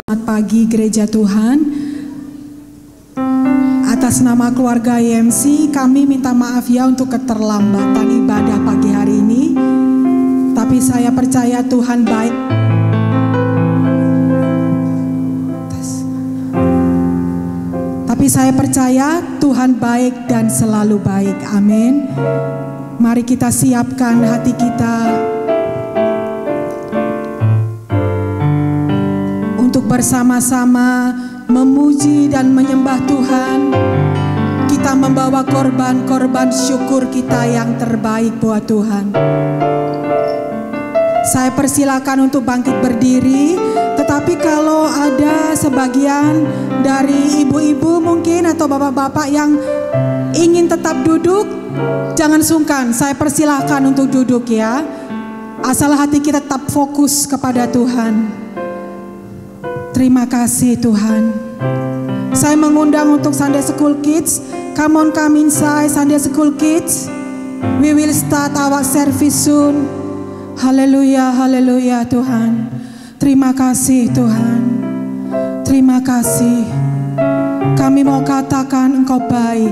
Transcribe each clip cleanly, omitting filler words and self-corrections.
Selamat pagi gereja Tuhan. Atas nama keluarga YMC kami minta maaf ya untuk keterlambatan ibadah pagi hari ini. Tapi saya percaya Tuhan baik. Tapi saya percaya Tuhan baik dan selalu baik. Amin. Mari kita siapkan hati kita untuk bersama-sama memuji dan menyembah Tuhan. Kita membawa korban-korban syukur kita yang terbaik buat Tuhan. Saya persilakan untuk bangkit berdiri. Tetapi kalau ada sebagian dari ibu-ibu mungkin atau bapak-bapak yang ingin tetap duduk, jangan sungkan. Saya persilakan untuk duduk ya. Asal hati kita tetap fokus kepada Tuhan. Terima kasih Tuhan. Saya mengundang untuk Sunday School Kids. Come on, come inside Sunday School Kids. We will start our service soon. Haleluya, haleluya Tuhan. Terima kasih Tuhan. Terima kasih. Kami mau katakan Engkau baik.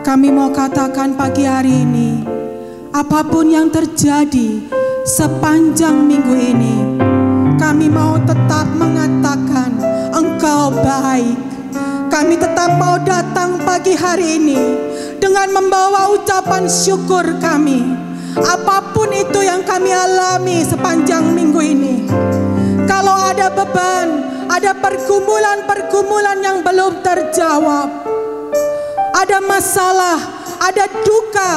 Kami mau katakan pagi hari ini, apapun yang terjadi sepanjang minggu ini, kami mau tetap mengatakan Engkau baik. Kami tetap mau datang pagi hari ini dengan membawa ucapan syukur kami. Apapun itu yang kami alami sepanjang minggu ini. Kalau ada beban, ada pergumulan-pergumulan yang belum terjawab, ada masalah, ada duka,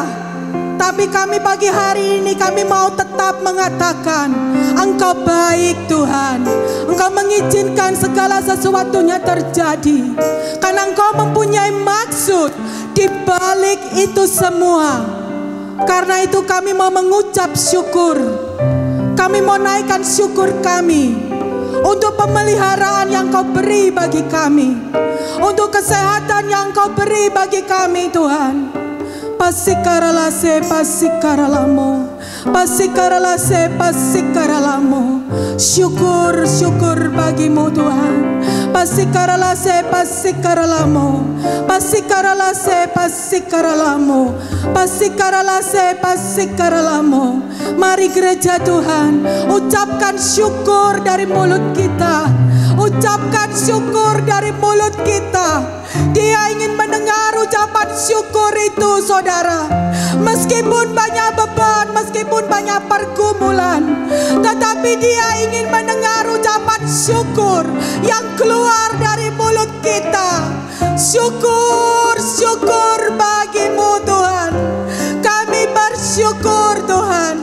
tapi kami pagi hari ini kami mau tetap mengatakan Engkau baik Tuhan. Engkau mengizinkan segala sesuatunya terjadi karena Engkau mempunyai maksud di balik itu semua. Karena itu kami mau mengucap syukur. Kami mau naikkan syukur kami untuk pemeliharaan yang Kau beri bagi kami, untuk kesehatan yang Kau beri bagi kami Tuhan. Pasikaralase pasikaralamo, pasikaralase pasikaralamo. Syukur, syukur bagimu Tuhan. Pasikaralase pasikaralamo, pasikaralase pasikaralamo, pasikaralase pasikaralamo. Mari gereja Tuhan, ucapkan syukur dari mulut kita. Ucapkan syukur dari mulut kita. Dia ingin mendengar ucapan syukur itu saudara. Meskipun banyak beban, meskipun banyak pergumulan, tetapi dia ingin mendengar ucapan syukur yang keluar dari mulut kita. Syukur, syukur bagimu Tuhan. Kami bersyukur Tuhan.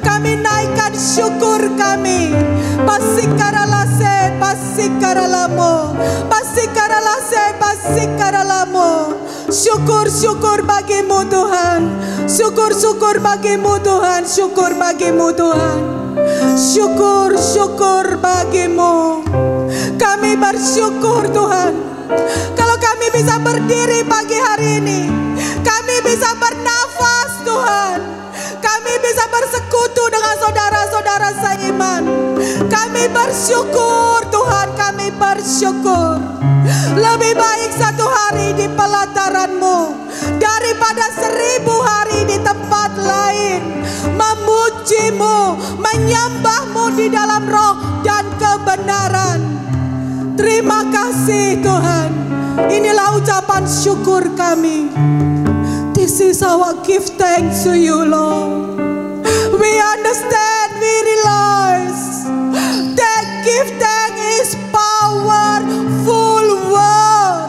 Kami naikkan syukur kami. Pasikaralase pasikaralamo, pasikaralase pasikaralamo. Syukur, syukur bagimu Tuhan. Syukur, syukur bagimu Tuhan. Syukur bagimu Tuhan. Syukur, syukur bagimu. Kami bersyukur Tuhan. Kalau kami bisa berdiri pagi hari ini, kami bisa bernafas Tuhan. Kami bisa bersekutu dengan saudara-saudara seiman. Kami bersyukur Tuhan, kami bersyukur. Lebih baik satu hari di pelataran-Mu daripada 1000 hari di tempat lain. Memuji-Mu, menyembah-Mu di dalam roh dan kebenaran. Terima kasih Tuhan. Inilah ucapan syukur kami. This is our gift thanks to you Lord. We understand, we realize that gift thanks is powerful word.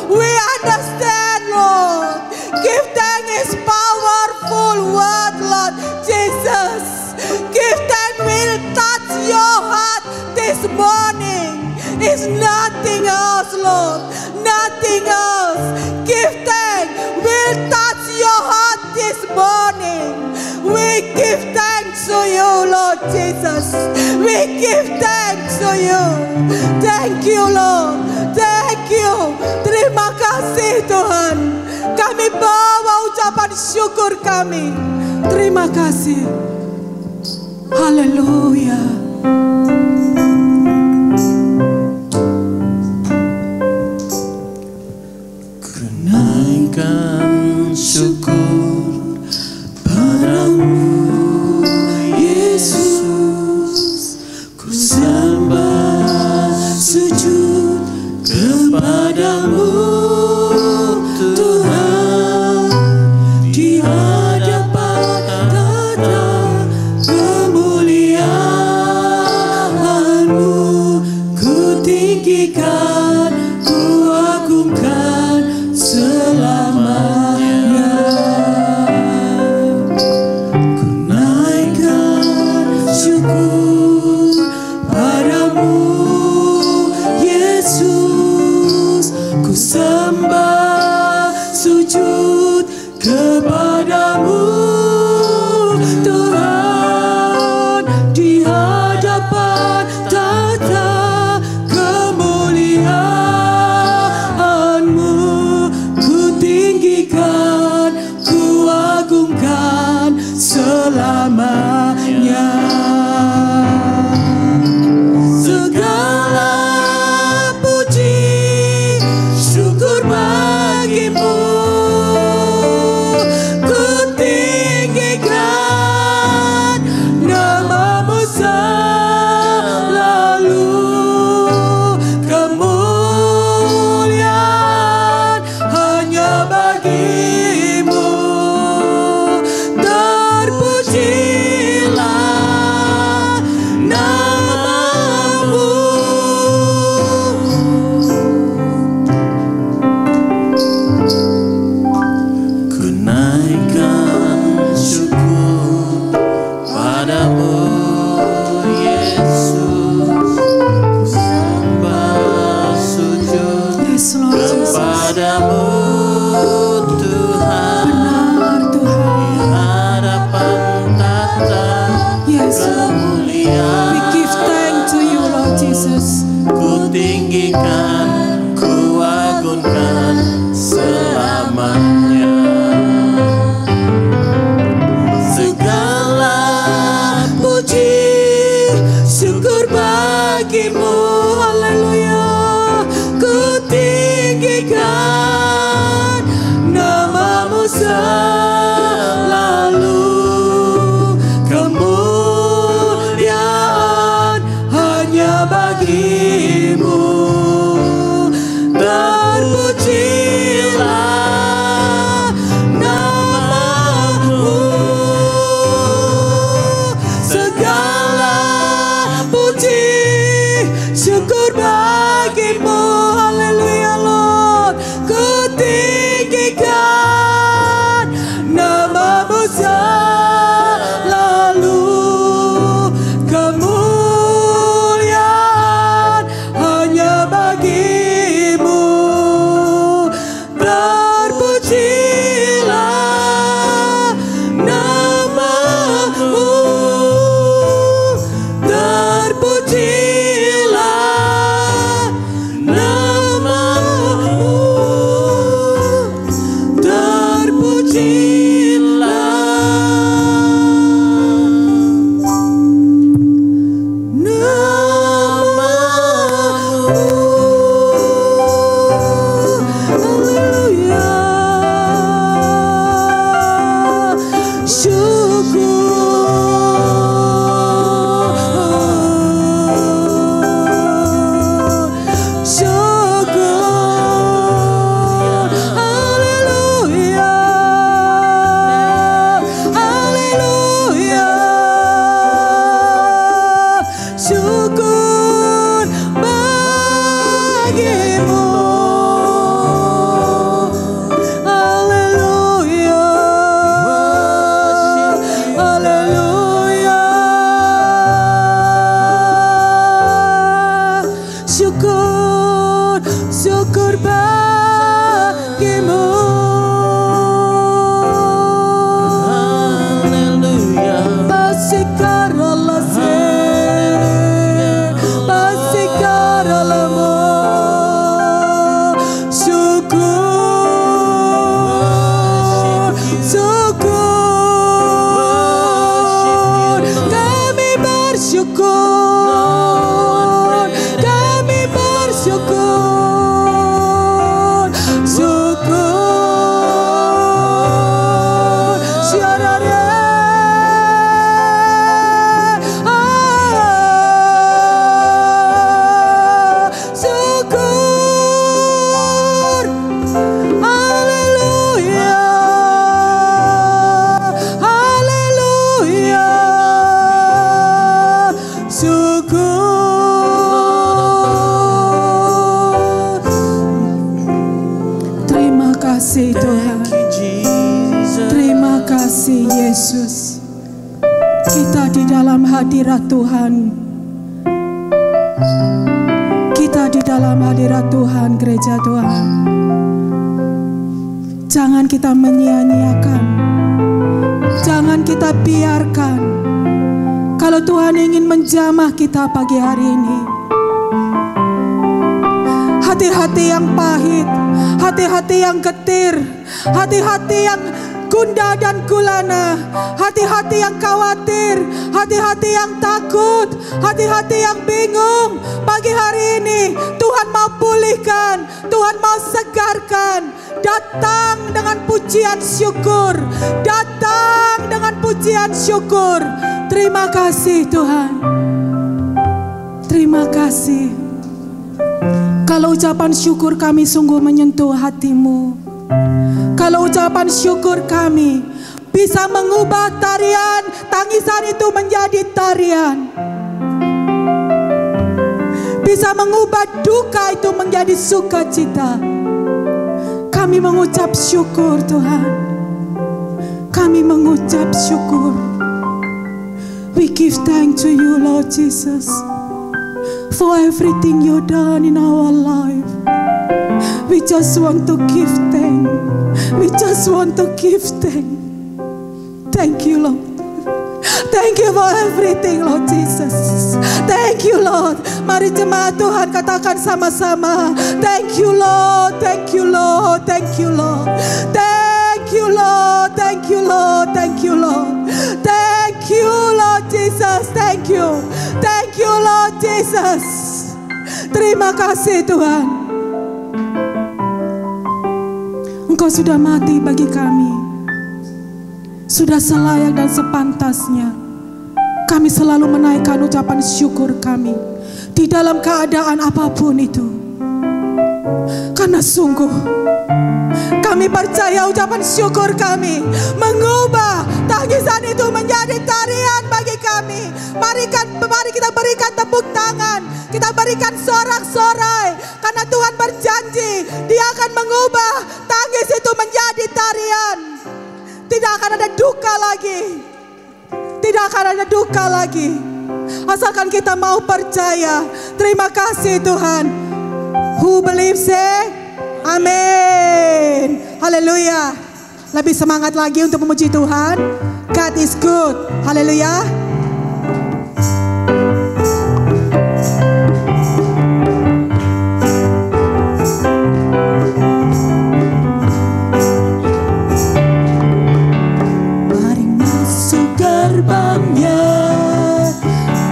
We understand Lord. Gift thanks is powerful word Lord Jesus. Gift thanks will touch your heart this morning. It's nothing else Lord. Nothing else. Give thanks will touch your heart this morning. We give thanks to you Lord Jesus. We give thanks to you. Thank you Lord. Thank you. Terima kasih Tuhan. Kami bawa ucapan syukur kami. Terima kasih. Haleluya. tinggikan, ku agungkan selamanya. Segala puji syukur bagimu, haleluya. Ku tinggikan namamu selalu, kemuliaan hanya bagimu. Terpujilah namamu, segala puji syukur bagimu, haleluya Lord. Ku tinggikan namamu selalu, kemuliaan hanya bagimu. Terpujilah namamu, terpujilah namamu, syukur bagimu, haleluya, haleluya. Syukur, syukur bagimu, haleluya. Terima kasih Tuhan, terima kasih Yesus. Kita di dalam hadirat Tuhan, kita di dalam hadirat Tuhan, gereja Tuhan. Jangan kita menyia-nyiakan, jangan kita biarkan kalau Tuhan ingin menjamah kita pagi hari ini. Hati-hati yang pahit, hati-hati yang getir, hati-hati yang gundah dan gulana, hati-hati yang khawatir, hati-hati yang takut, hati-hati yang bingung. Pagi hari ini Tuhan mau pulihkan, Tuhan mau segarkan. Datang dengan pujian syukur, datang dengan pujian syukur. Terima kasih Tuhan, terima kasih. Kalau ucapan syukur kami sungguh menyentuh hatimu, kalau ucapan syukur kami bisa mengubah tarian, tangisan itu menjadi tarian, bisa mengubah duka itu menjadi sukacita. Kami mengucap syukur Tuhan, kami mengucap syukur. We give thanks to you Lord Jesus, for everything you done in our life. We just want to give thanks. We just want to give thanks. Thank you Lord. Thank you for everything, Lord Jesus. Thank you, Lord. Mari jemaat Tuhan katakan sama-sama. Thank you, Lord. Thank you, Lord. Thank you, Lord. Thank you, Lord. Thank you, Lord. Thank you, Lord. Thank you, Lord Jesus. Thank you. Thank you, Lord Jesus. Terima kasih Tuhan. Engkau sudah mati bagi kami. Sudah selayak dan sepantasnya kami selalu menaikkan ucapan syukur kami di dalam keadaan apapun itu. Karena sungguh kami percaya ucapan syukur kami mengubah tangisan itu menjadi tarian bagi kami. Mari kita berikan tepuk tangan, kita berikan sorak-sorai, karena Tuhan berjanji Dia akan mengubah tangis itu menjadi tarian. Tidak akan ada duka lagi. Tidak akan ada duka lagi. Asalkan kita mau percaya. Terima kasih Tuhan. Who believes say amin. Haleluya. Lebih semangat lagi untuk memuji Tuhan. God is good. Haleluya. Gerbangnya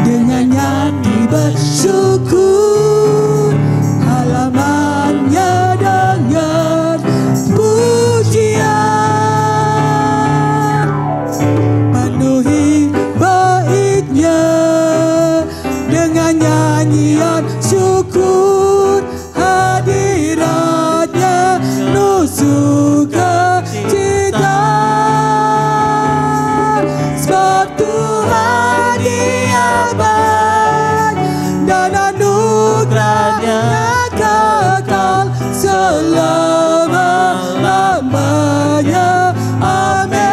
dengan nyanyi bersyukur, halamannya dengan pujian, penuhi baitnya dengan nyanyian syukur, hadiratnya penuh sukacita. Tuhan Dia baik dan anugerahnya kekal selama-lamanya. Amin.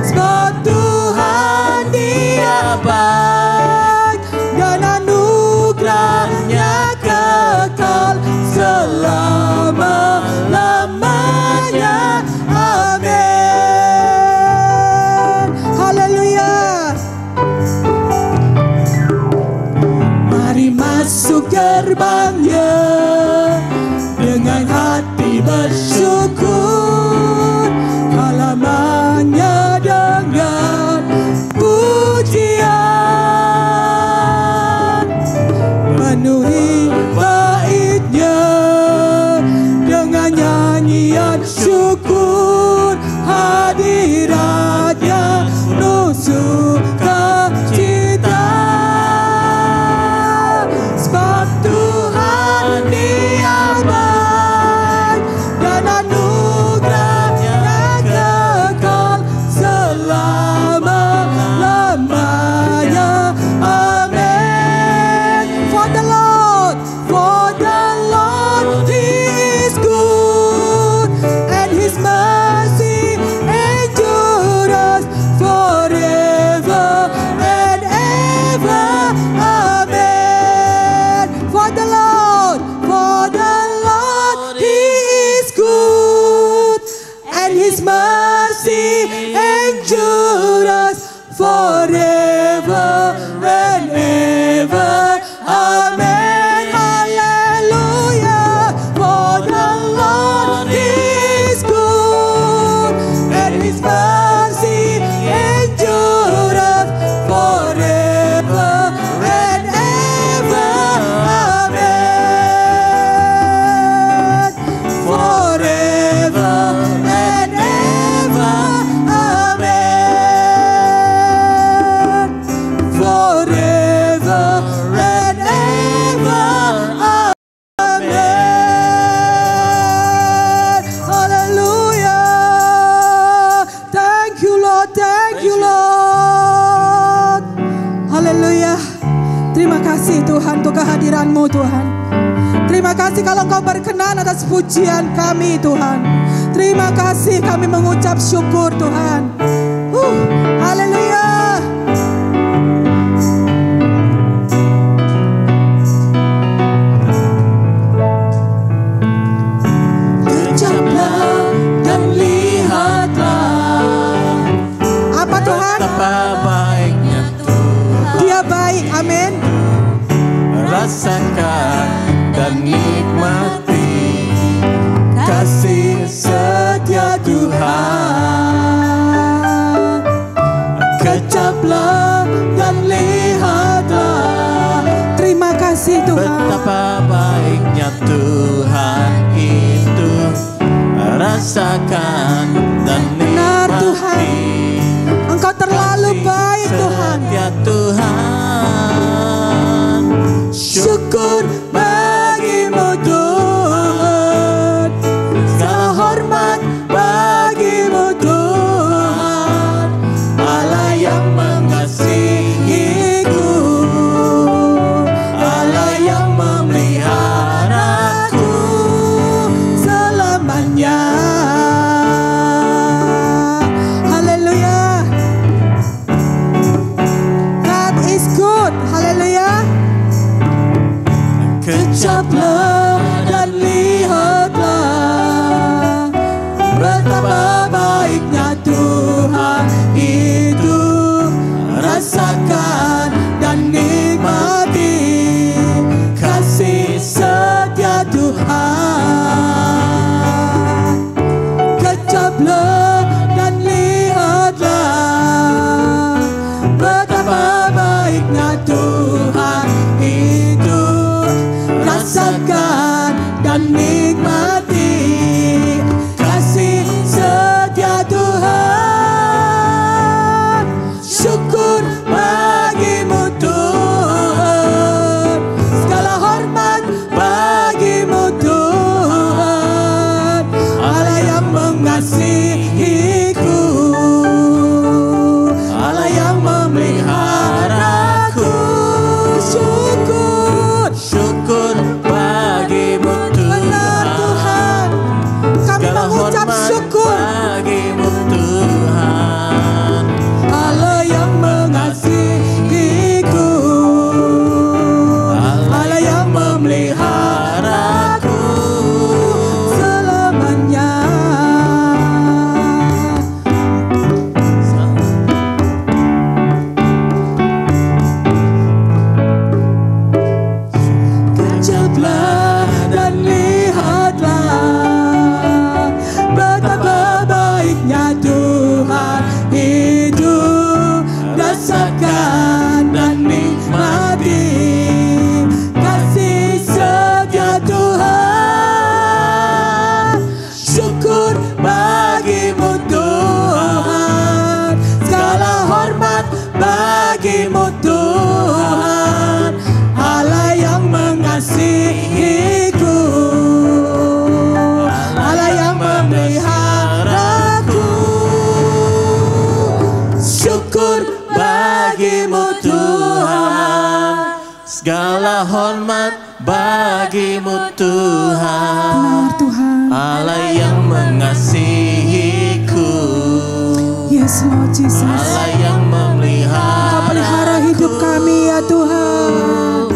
Sebab Tuhan Dia baik dan anugerahnya kekal selama-lamanya. Amin. Masuk gerbangnya dengan hati bersyukur, halamannya dengan pujian, penuhi baitnya dengan nyanyian syukur, hadiratnya penuh sukacita. Dia baik dan anugerahnya kekal selama-lamanya. Amin. For the Lord He is good, and His mercy endures forever and ever. Amen. For the Lord He is good, and His mercy endures forever and ever. Amen. Hallelujah. For the Lord He is good, and His mercy endures forever and ever. Amen. Forever and ever. Amen. Forever and ever. Amen. Hallelujah. Thank you Lord. Thank you Lord. Hallelujah. Terima kasih Tuhan untuk kehadiran-Mu Tuhan. Terima kasih kalau Engkau berkenan atas pujian kami Tuhan. Terima kasih kami mengucap syukur Tuhan. Haleluya. Kejaplah dan lihatlah. Apa rasakan dan nikmati kasih setia Tuhan. Kecaplah dan lihatlah, Terima kasih Tuhan. betapa baiknya Tuhan itu. Rasakan dan Benar Tuhan, nikmati Engkau terlalu baik Tuhan. setia Tuhan. Syukur bagimu Tuhan, segala hormat bagimu Tuhan, Allah yang mengasihiku, Allah yang memeliharaku selamanya. Haleluya. God is good. Haleluya. Kecaplah dan lihatlah, betapa baiknya Tuhan itu. Rasakan dan nikmati kasih setia Tuhan. Kecaplah dan lihatlah, betapa baiknya Tuhan itu. Rasakan dan nikmati kasih setia Tuhan. Syukur bagimu Tuhan, segala hormat bagimu Tuhan, Allah yang mengasihiku, Allah yang memeliharaku. Syukur bagimu Benar Tuhan, Tuhan. Kami segala mengucap hormat syukur. bagimu Tuhan, Allah yang mengasihiku, Allah yang memeliharaku Selamanya. Kecaplah dan lihatlah, betapa baiknya Tuhan itu. Rasakan dan nikmati kasih setia Tuhan. Syukur bagimu Tuhan, segala hormat bagimu Tuhan, Allah yang mengasihiku, Allah yang memeliharaku. Syukur bagimu Tuhan, segala hormat bagimu Tuhan, Benar Tuhan. Allah yang mengasihiku, Yes Lord Jesus. Allah yang Kau pelihara memelihara hidup kami ya Tuhan.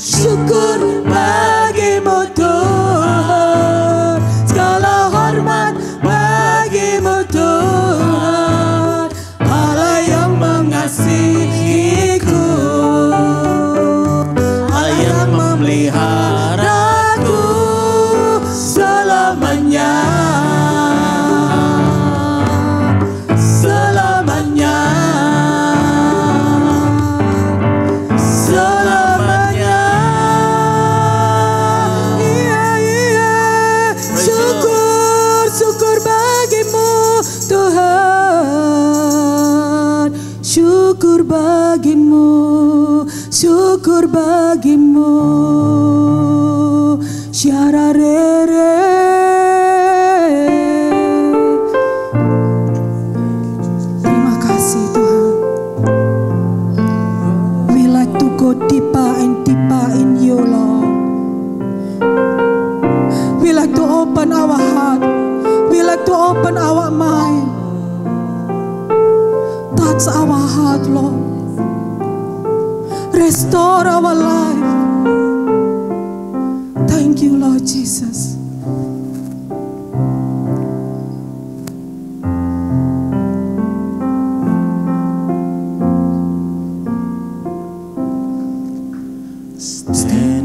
Syukur bagimu Tuhan, segala hormat bagimu Tuhan, Allah yang mengasihiku, Allah yang memeliharaku selamanya. Selamanya, selamanya. Iya, iya. Syukur, syukur bagimu Tuhan. Syukur bagimu, syukur bagimu. Syararere. Terima kasih Tuhan. We like to go deeper and deeper in you, Lord. We like to open our heart. We like to open our mind. Touch our heart, Lord. Restore our life. Thank you, Lord Jesus. Stand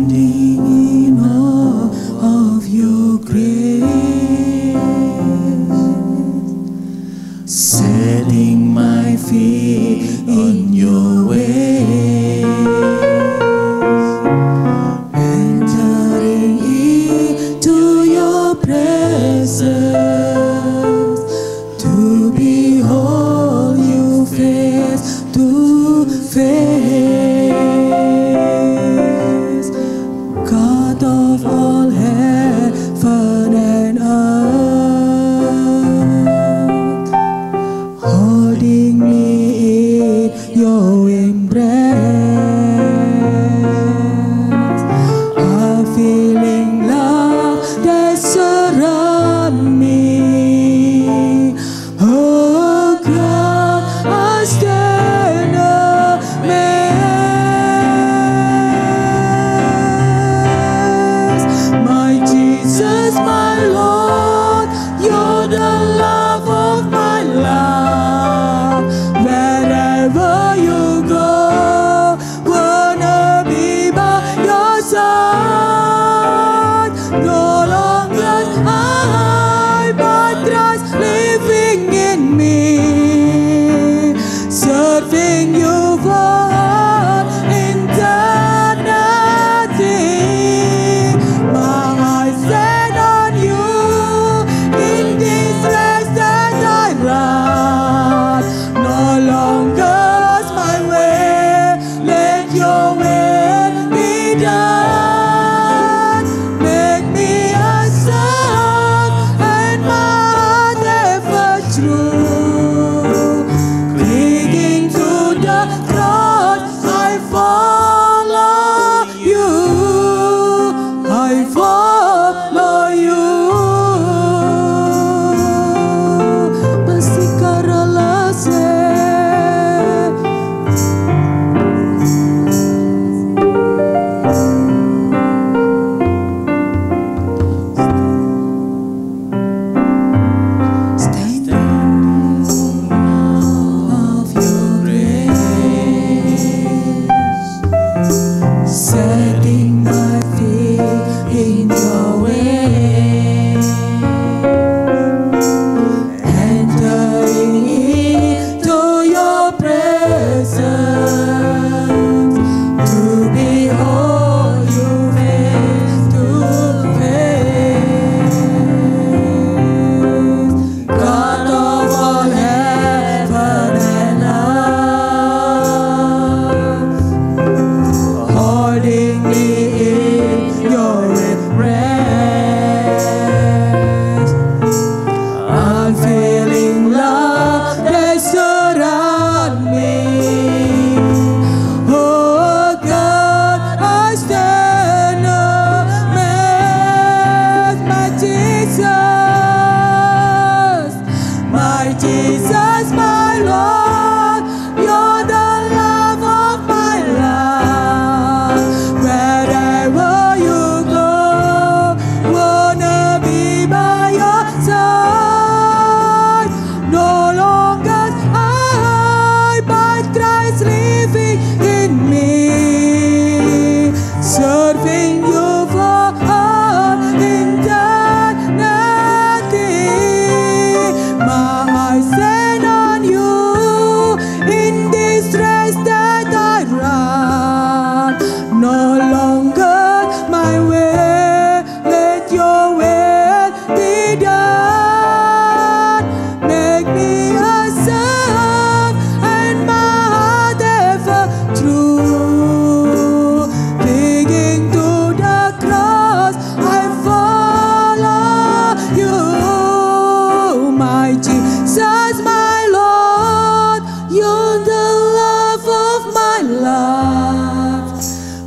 No longer my way, let your will be done. Make me a servant and my heart ever true. Clinging to the cross, I follow you, my Jesus, my Lord. You're the love of my life.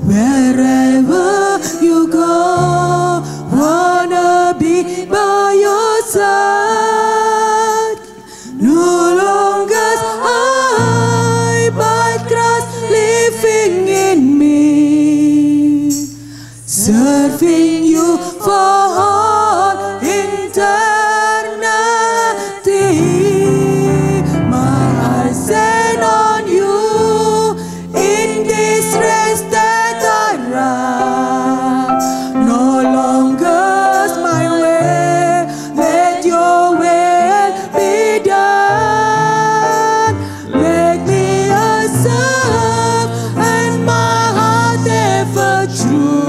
Wherever you go, wanna be by your side. No longer I, but Christ living in me, serving you for all eternity. My eyes set on you in this race that I run. No longer my way, let your will be done. Make me a servant and my heart ever true.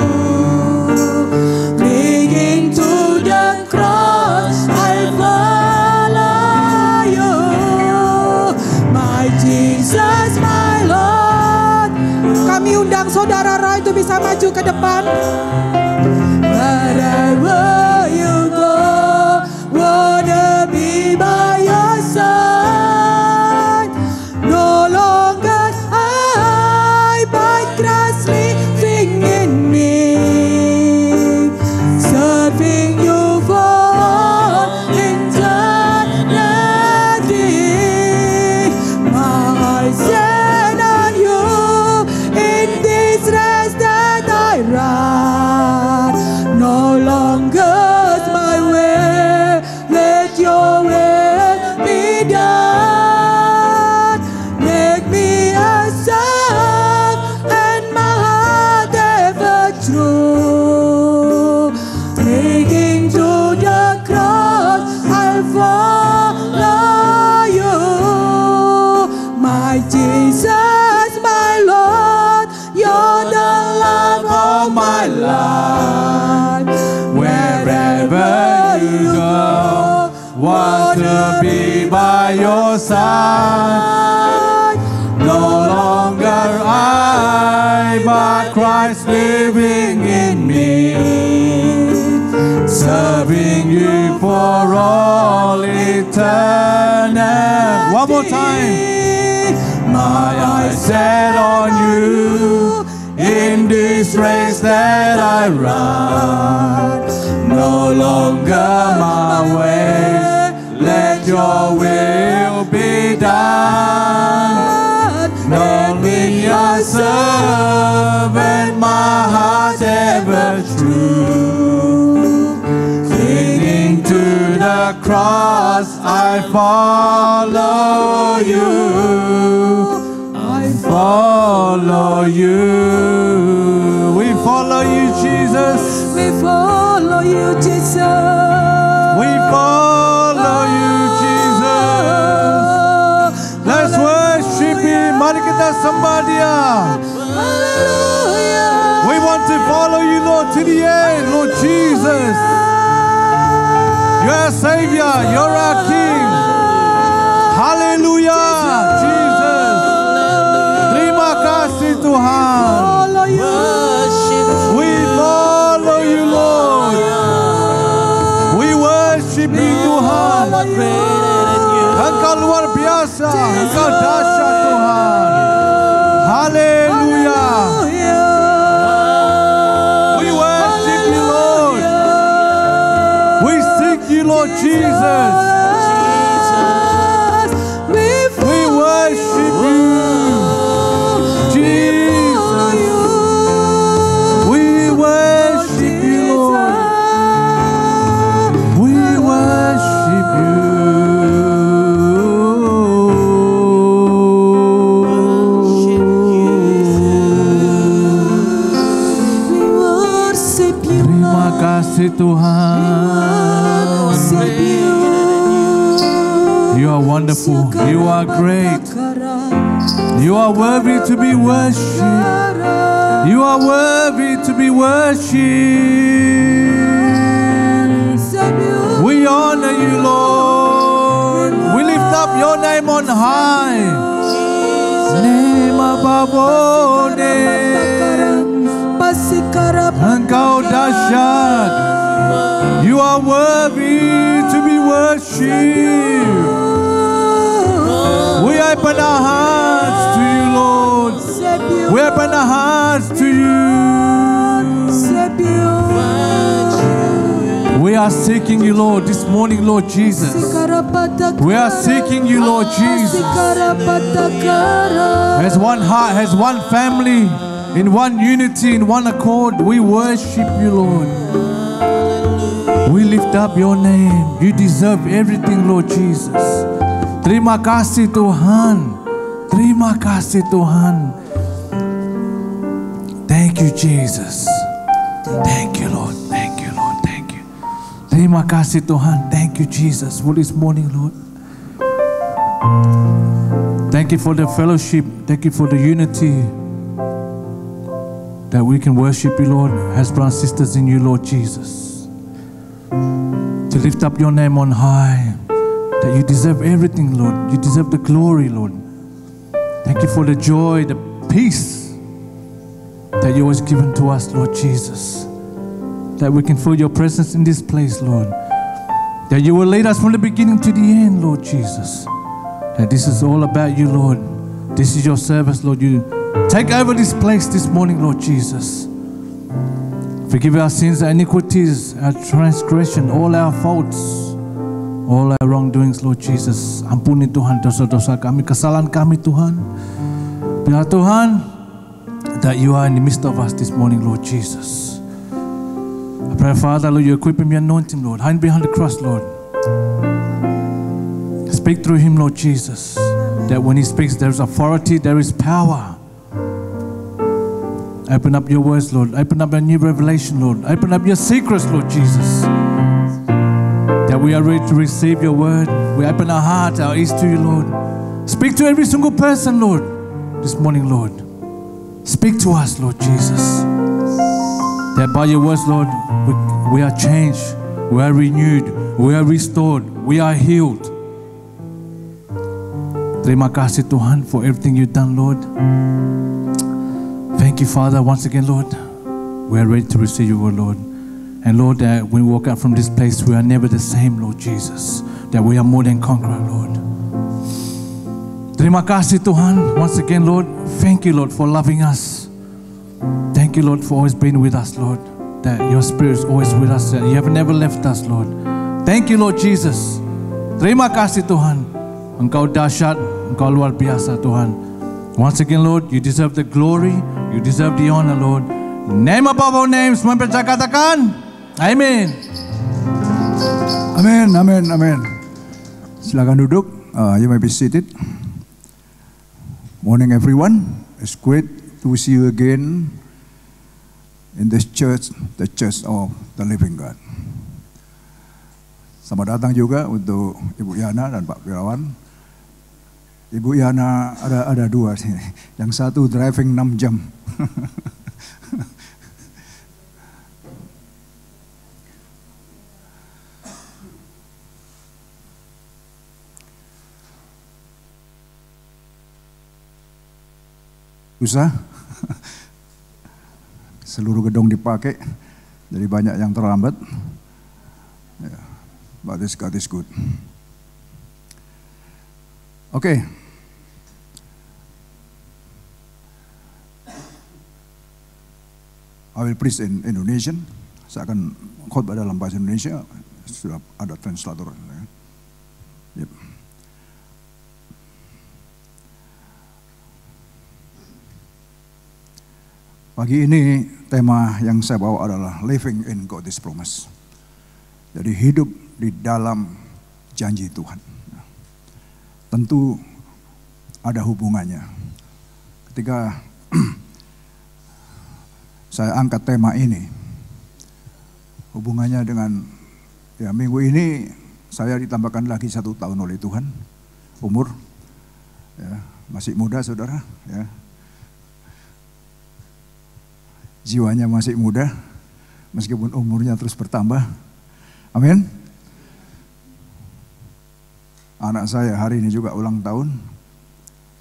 Clinging to the cross, I follow you, my Jesus, my Lord. Kami undang saudara Roy itu bisa maju ke depan. Wherever you go, wanna be by your side. No longer I, but Christ living in me, serving you for all eternity. My eyes set on you in this race that I run. No longer my way, let your will be done. Make me a servant and my heart ever true. Taking to the cross, I follow you, my Jesus, my Lord. You're the love of my life. Wherever you go, want to be by your side. No longer I, but Christ living in me, serving you for all eternity. One more time. My eyes set on you in this race that I run. No longer my ways, let your will be done. Knowing your servant, my heart ever true. Clinging to the cross, I follow you. I follow you. We follow you, Jesus. We follow you, Jesus. We follow you, Jesus. Let's worship Him. Mari kita sembah Dia. Hallelujah. We want to follow you, Lord, to the end, Lord Jesus. You're our Savior. You're our King. Hallelujah, Jesus. Terima kasih Tuhan. Follow you. We follow you, Lord. We worship you, Tuhan. Engkau luar biasa. Engkau dahsyat, Tuhan. Haleluya. We worship you, Lord. We seek you, Lord Jesus. We worship you, Jesus. We worship you, Lord. We worship you. Terima kasih Tuhan. You are wonderful. You are great. You are worthy to be worshipped. You are worthy to be worshipped. We honor you, Lord. We lift up your name on high. Name above all names. Engkau dahsyat. You are worthy to be worshipped. We open our hearts to you, Lord. We open our hearts to you. We are seeking you, Lord, this morning, Lord Jesus. We are seeking you, Lord Jesus. As one heart, as one family, in one unity, in one accord, we worship you, Lord. We lift up your name. You deserve everything, Lord Jesus. Terima kasih Tuhan. Terima kasih Tuhan. Thank you, Jesus. Thank you, Lord. Thank you, Lord. Thank you. Terima kasih Tuhan. Thank you, Jesus, for this morning, Lord. Thank you for the fellowship. Thank you for the unity that we can worship you, Lord, as brothers and sisters in you, Lord Jesus. To lift up your name on high. That you deserve everything, Lord. You deserve the glory, Lord. Thank you for the joy, the peace that you always given to us, Lord Jesus. That we can feel your presence in this place, Lord. That you will lead us from the beginning to the end, Lord Jesus. That this is all about you, Lord. This is your service, Lord. You take over this place this morning, Lord Jesus. Forgive our sins, our iniquities, our transgression, all our faults, all our wrongdoings, Lord Jesus. Ampuni Tuhan dosa-dosa kami, kesalahan kami, Tuhan. Biar Tuhan, that you are in the midst of us this morning, Lord Jesus. I pray, Father, Lord, you equip him, you anoint him, Lord. Hide behind the cross, Lord. Speak through him, Lord Jesus. That when he speaks, there is authority, there is power. Open up your words, Lord. Open up a new revelation, Lord. Open up your secrets, Lord Jesus. That we are ready to receive your word. We open our heart, our ears to you, Lord. Speak to every single person, Lord, this morning, Lord. Speak to us, Lord Jesus. That by your words, Lord, we are changed, we are renewed, we are restored, we are healed. Terima kasih Tuhan for everything you've done, Lord. Thank you, Father, once again, Lord. We are ready to receive you, Lord. And Lord, when we walk out from this place, we are never the same, Lord Jesus. That we are more than conqueror, Lord. Terima kasih Tuhan. Once again, Lord, thank you, Lord, for loving us. Thank you, Lord, for always being with us, Lord. That your Spirit is always with us. That you have never left us, Lord. Thank you, Lord Jesus. Terima kasih Tuhan. Engkau dahsyat, engkau luar biasa, Tuhan. Once again, Lord, you deserve the glory, you deserve the honor, Lord. Name above all names, semua percaya katakan, amin. Amin, amin, amin. Silakan duduk. You may be seated. Morning, everyone. It's great to see you again in this church, the Church of the Living God. Selamat datang juga untuk Ibu Yana dan Pak Wirawan. Ibu Yana ada dua sini. Yang satu driving 6 jam. Susah. Seluruh gedung dipakai, jadi banyak yang terlambat. But this God is good. Okay. I will preach in Indonesian. Saya akan khotbah dalam bahasa Indonesia. Sudah ada translator. Yep. Pagi ini tema yang saya bawa adalah Living in God's Promise. Jadi hidup di dalam janji Tuhan. Tentu ada hubungannya. Ketika saya angkat tema ini, hubungannya dengan minggu ini saya ditambahkan lagi 1 tahun oleh Tuhan umur. Masih muda saudara, ya. Jiwanya masih muda, meskipun umurnya terus bertambah. Amin. Anak saya hari ini juga ulang tahun.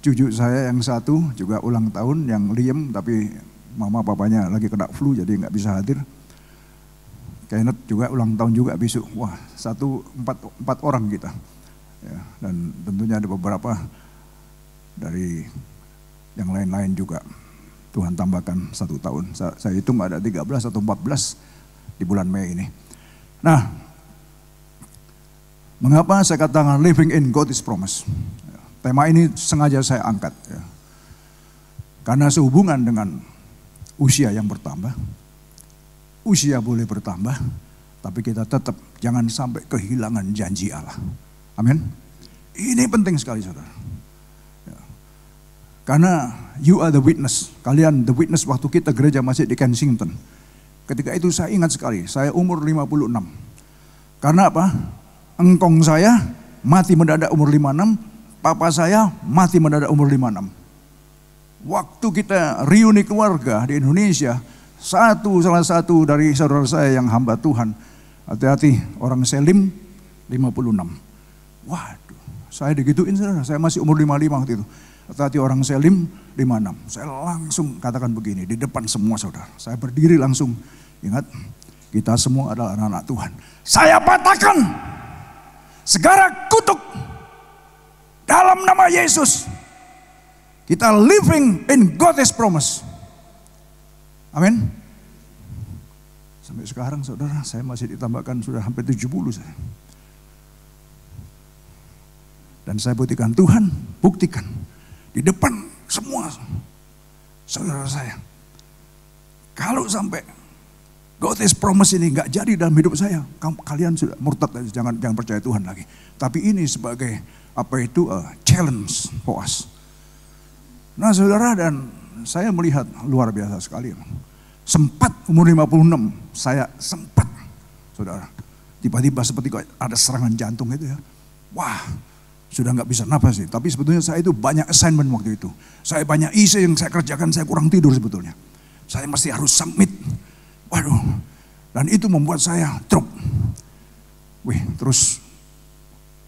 Cucu saya yang satu juga ulang tahun, yang Liam, tapi mama papanya lagi kena flu jadi nggak bisa hadir. Kenneth juga ulang tahun juga besok. Wah, empat orang kita. Ya, dan tentunya ada beberapa dari yang lain-lain juga. Tuhan tambahkan 1 tahun. Saya hitung ada 13 atau 14 di bulan Mei ini. Nah, mengapa saya katakan living in God's promise? Tema ini sengaja saya angkat. Ya. Karena sehubungan dengan usia yang bertambah, usia boleh bertambah, tapi kita tetap jangan sampai kehilangan janji Allah. Amin. Ini penting sekali saudara. Ya. Karena you are the witness. Kalian the witness waktu kita gereja masih di Kensington. Ketika itu saya ingat sekali, saya umur 56. Karena apa? Engkong saya mati mendadak umur 56. Papa saya mati mendadak umur 56. Waktu kita reuni keluarga di Indonesia, salah satu dari saudara saya yang hamba Tuhan, hati-hati orang Selim 56. Waduh, saya digituin saudara, saya masih umur 55 waktu itu. Hati-hati orang Selim 56. Saya langsung katakan begini di depan semua saudara. Saya berdiri langsung, ingat kita semua adalah anak-anak Tuhan. Saya patahkan segala kutuk dalam nama Yesus. Kita living in God's promise. Amin. Sampai sekarang saudara, saya masih ditambahkan sudah hampir 70 saya. Dan saya buktikan, Tuhan buktikan di depan semua saudara saya. Kalau sampai God's promise ini nggak jadi dalam hidup saya, kalian sudah murtad, jangan percaya Tuhan lagi. Tapi ini sebagai challenge for us. Nah saudara, dan saya melihat luar biasa sekali. Sempat umur 56, saya sempat saudara, tiba-tiba seperti ada serangan jantung itu ya. Wah, sudah nggak bisa napas sih. Tapi sebetulnya saya itu banyak assignment waktu itu. Saya banyak isi yang saya kerjakan, saya kurang tidur sebetulnya. Saya mesti harus submit. Waduh, dan itu membuat saya drop. Terus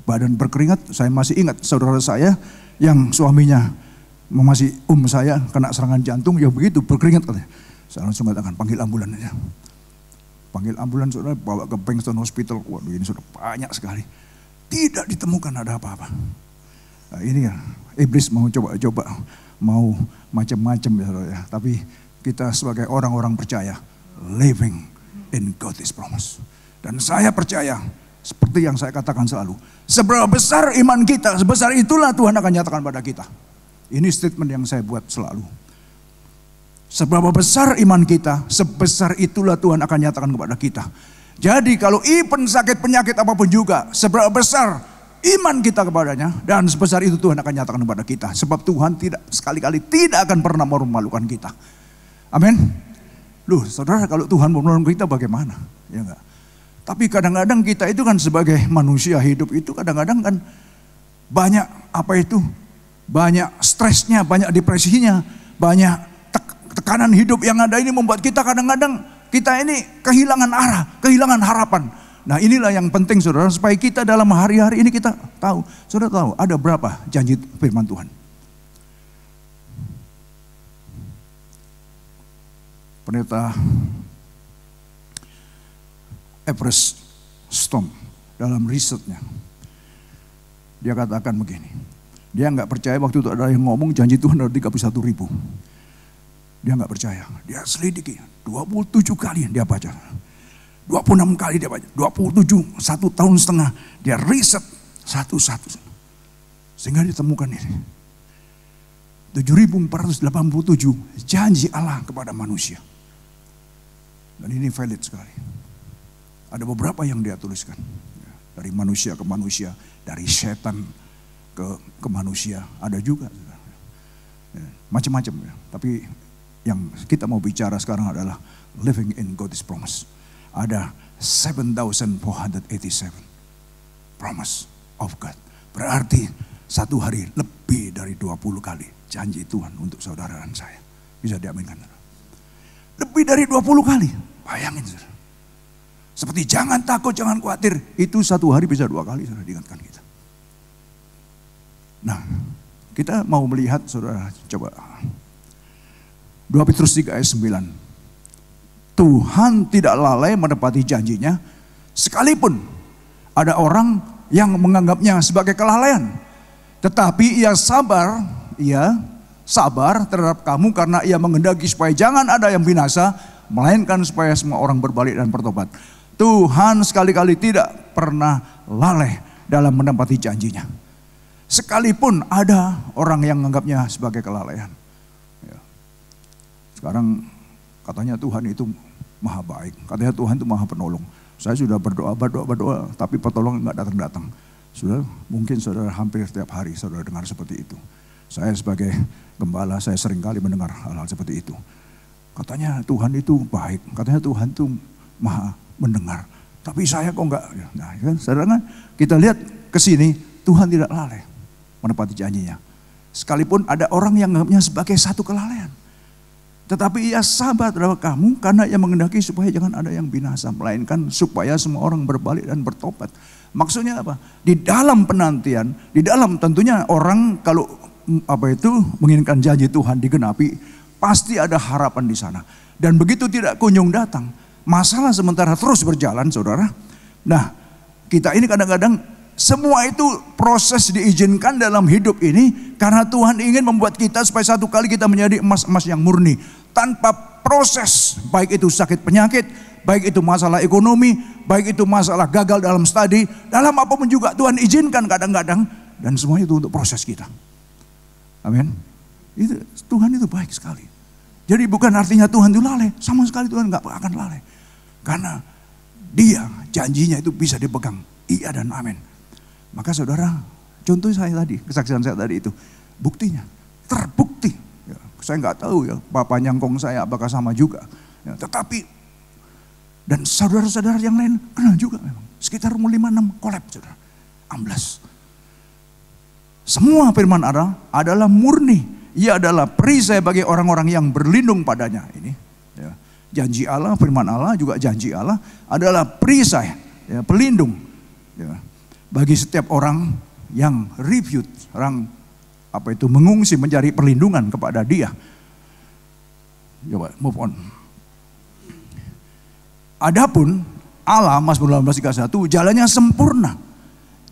badan berkeringat. Saya masih ingat saudara saya yang suaminya masih saya kena serangan jantung, ya begitu berkeringat katanya. Saya langsung katakan panggil ambulan aja. Panggil ambulan saudara, bawa ke Bangston Hospital. Waduh, ini sudah banyak sekali. Tidak ditemukan ada apa-apa. Nah, ini ya, iblis mau coba-coba, mau macam-macam ya saudara ya. Tapi kita sebagai orang-orang percaya, living in God's promise. Dan saya percaya, seperti yang saya katakan selalu, seberapa besar iman kita, sebesar itulah Tuhan akan nyatakan pada kita. Ini statement yang saya buat selalu. Seberapa besar iman kita, sebesar itulah Tuhan akan nyatakan kepada kita. Jadi kalau even sakit penyakit apapun juga, seberapa besar iman kita kepadanya, dan sebesar itu Tuhan akan nyatakan kepada kita. Sebab Tuhan tidak sekali-kali tidak akan pernah memalukan kita. Amin. Loh saudara, kalau Tuhan memalukan kita bagaimana? Ya enggak. Tapi kadang-kadang kita itu kan sebagai manusia hidup itu kadang-kadang kan banyak banyak stresnya, banyak depresinya, banyak tekanan hidup yang ada ini membuat kita kadang-kadang kita ini kehilangan arah, kehilangan harapan. Nah inilah yang penting saudara, supaya kita dalam hari-hari ini kita tahu. Saudara tahu ada berapa janji firman Tuhan? Pendeta Everest Stone dalam risetnya, dia katakan begini, dia nggak percaya waktu itu ada yang ngomong janji Tuhan ada 31.000. Dia nggak percaya, dia selidiki 27 kali dia baca, 26 kali dia baca, 27, 1,5 tahun dia riset satu-satu, sehingga ditemukan ini 7.487 janji Allah kepada manusia. Dan ini valid sekali. Ada beberapa yang dia tuliskan, dari manusia ke manusia, dari setan ke manusia, ada juga macam-macam ya. Tapi yang kita mau bicara sekarang adalah living in God's promise. Ada 7,487 promise of God. Berarti satu hari lebih dari 20 kali janji Tuhan untuk saudara dan saya. Bisa diaminkan? Lebih dari 20 kali. Bayangin saudara. Seperti jangan takut, jangan khawatir. Itu satu hari bisa 2 kali saudara diingatkan kita. Nah, kita mau melihat saudara, coba 2 Petrus 3 ayat 9. Tuhan tidak lalai menepati janjinya, sekalipun ada orang yang menganggapnya sebagai kelalaian. Tetapi ia sabar terhadap kamu karena ia menghendaki supaya jangan ada yang binasa, melainkan supaya semua orang berbalik dan bertobat. Tuhan sekali-kali tidak pernah lalai dalam menepati janjinya. Sekalipun ada orang yang menganggapnya sebagai kelalaian. Ya. Sekarang katanya Tuhan itu maha baik, katanya Tuhan itu maha penolong. Saya sudah berdoa, tapi pertolongan nggak datang-datang. Sudah mungkin saudara hampir setiap hari saudara dengar seperti itu. Saya sebagai gembala, saya seringkali mendengar hal-hal seperti itu. Katanya Tuhan itu baik, katanya Tuhan itu maha mendengar. Tapi saya kok enggak. Nah, kan, saudara, kita lihat ke sini, Tuhan tidak lalai menepati janjinya. Sekalipun ada orang yang menganggapnya sebagai satu kelalaian. Tetapi ia sabar terhadap kamu karena ia menghendaki supaya jangan ada yang binasa, melainkan supaya semua orang berbalik dan bertobat. Maksudnya apa? Di dalam penantian, di dalam tentunya orang kalau menginginkan janji Tuhan digenapi, pasti ada harapan di sana. Dan begitu tidak kunjung datang, masalah sementara terus berjalan, saudara. Nah, kita ini kadang-kadang semua itu proses diizinkan dalam hidup ini karena Tuhan ingin membuat kita supaya satu kali kita menjadi emas-emas yang murni. Tanpa proses, baik itu sakit penyakit, baik itu masalah ekonomi, baik itu masalah gagal dalam studi, dalam apapun juga Tuhan izinkan kadang-kadang, dan semua itu untuk proses kita. Amin. Itu Tuhan itu baik sekali. Jadi bukan artinya Tuhan itu lalai, sama sekali Tuhan nggak akan lalai, karena Dia janjinya itu bisa dipegang, iya dan amin. Maka saudara, contoh saya tadi, kesaksian saya tadi itu, buktinya terbukti. Ya, saya nggak tahu ya, Bapak nyangkong saya apakah sama juga. Ya, tetapi dan saudara-saudara yang lain kenal juga memang. Sekitar 5-6 kolab saudara, amblas. Semua firman Allah adalah murni. Ia adalah perisai bagi orang-orang yang berlindung padanya. Ini ya, janji Allah, firman Allah juga janji Allah adalah perisai, ya, pelindung. Ya, bagi setiap orang yang refuge, orang mengungsi mencari perlindungan kepada Dia. Coba move on. Adapun Allah, Mazmur 18:31, jalannya sempurna.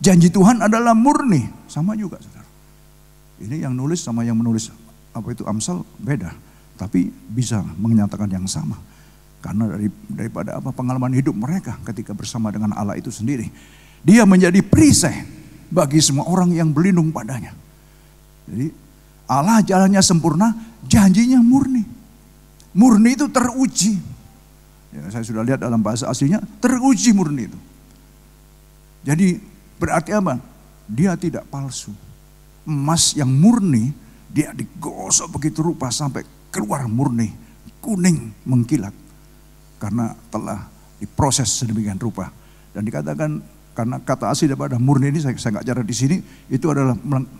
Janji Tuhan adalah murni. Sama juga saudara. Ini yang nulis sama yang menulis Amsal beda. Tapi bisa menyatakan yang sama. Karena daripada pengalaman hidup mereka ketika bersama dengan Allah itu sendiri. Dia menjadi perisai bagi semua orang yang berlindung padanya. Jadi Allah jalannya sempurna, janjinya murni. Murni itu teruji. Ya, saya sudah lihat dalam bahasa aslinya, teruji murni itu. Jadi berarti apa? Dia tidak palsu. Emas yang murni, dia digosok begitu rupa sampai keluar murni, kuning mengkilat. Karena telah diproses sedemikian rupa. Dan dikatakan, karena kata asli daripada murni ini saya nggak cara di sini, itu adalah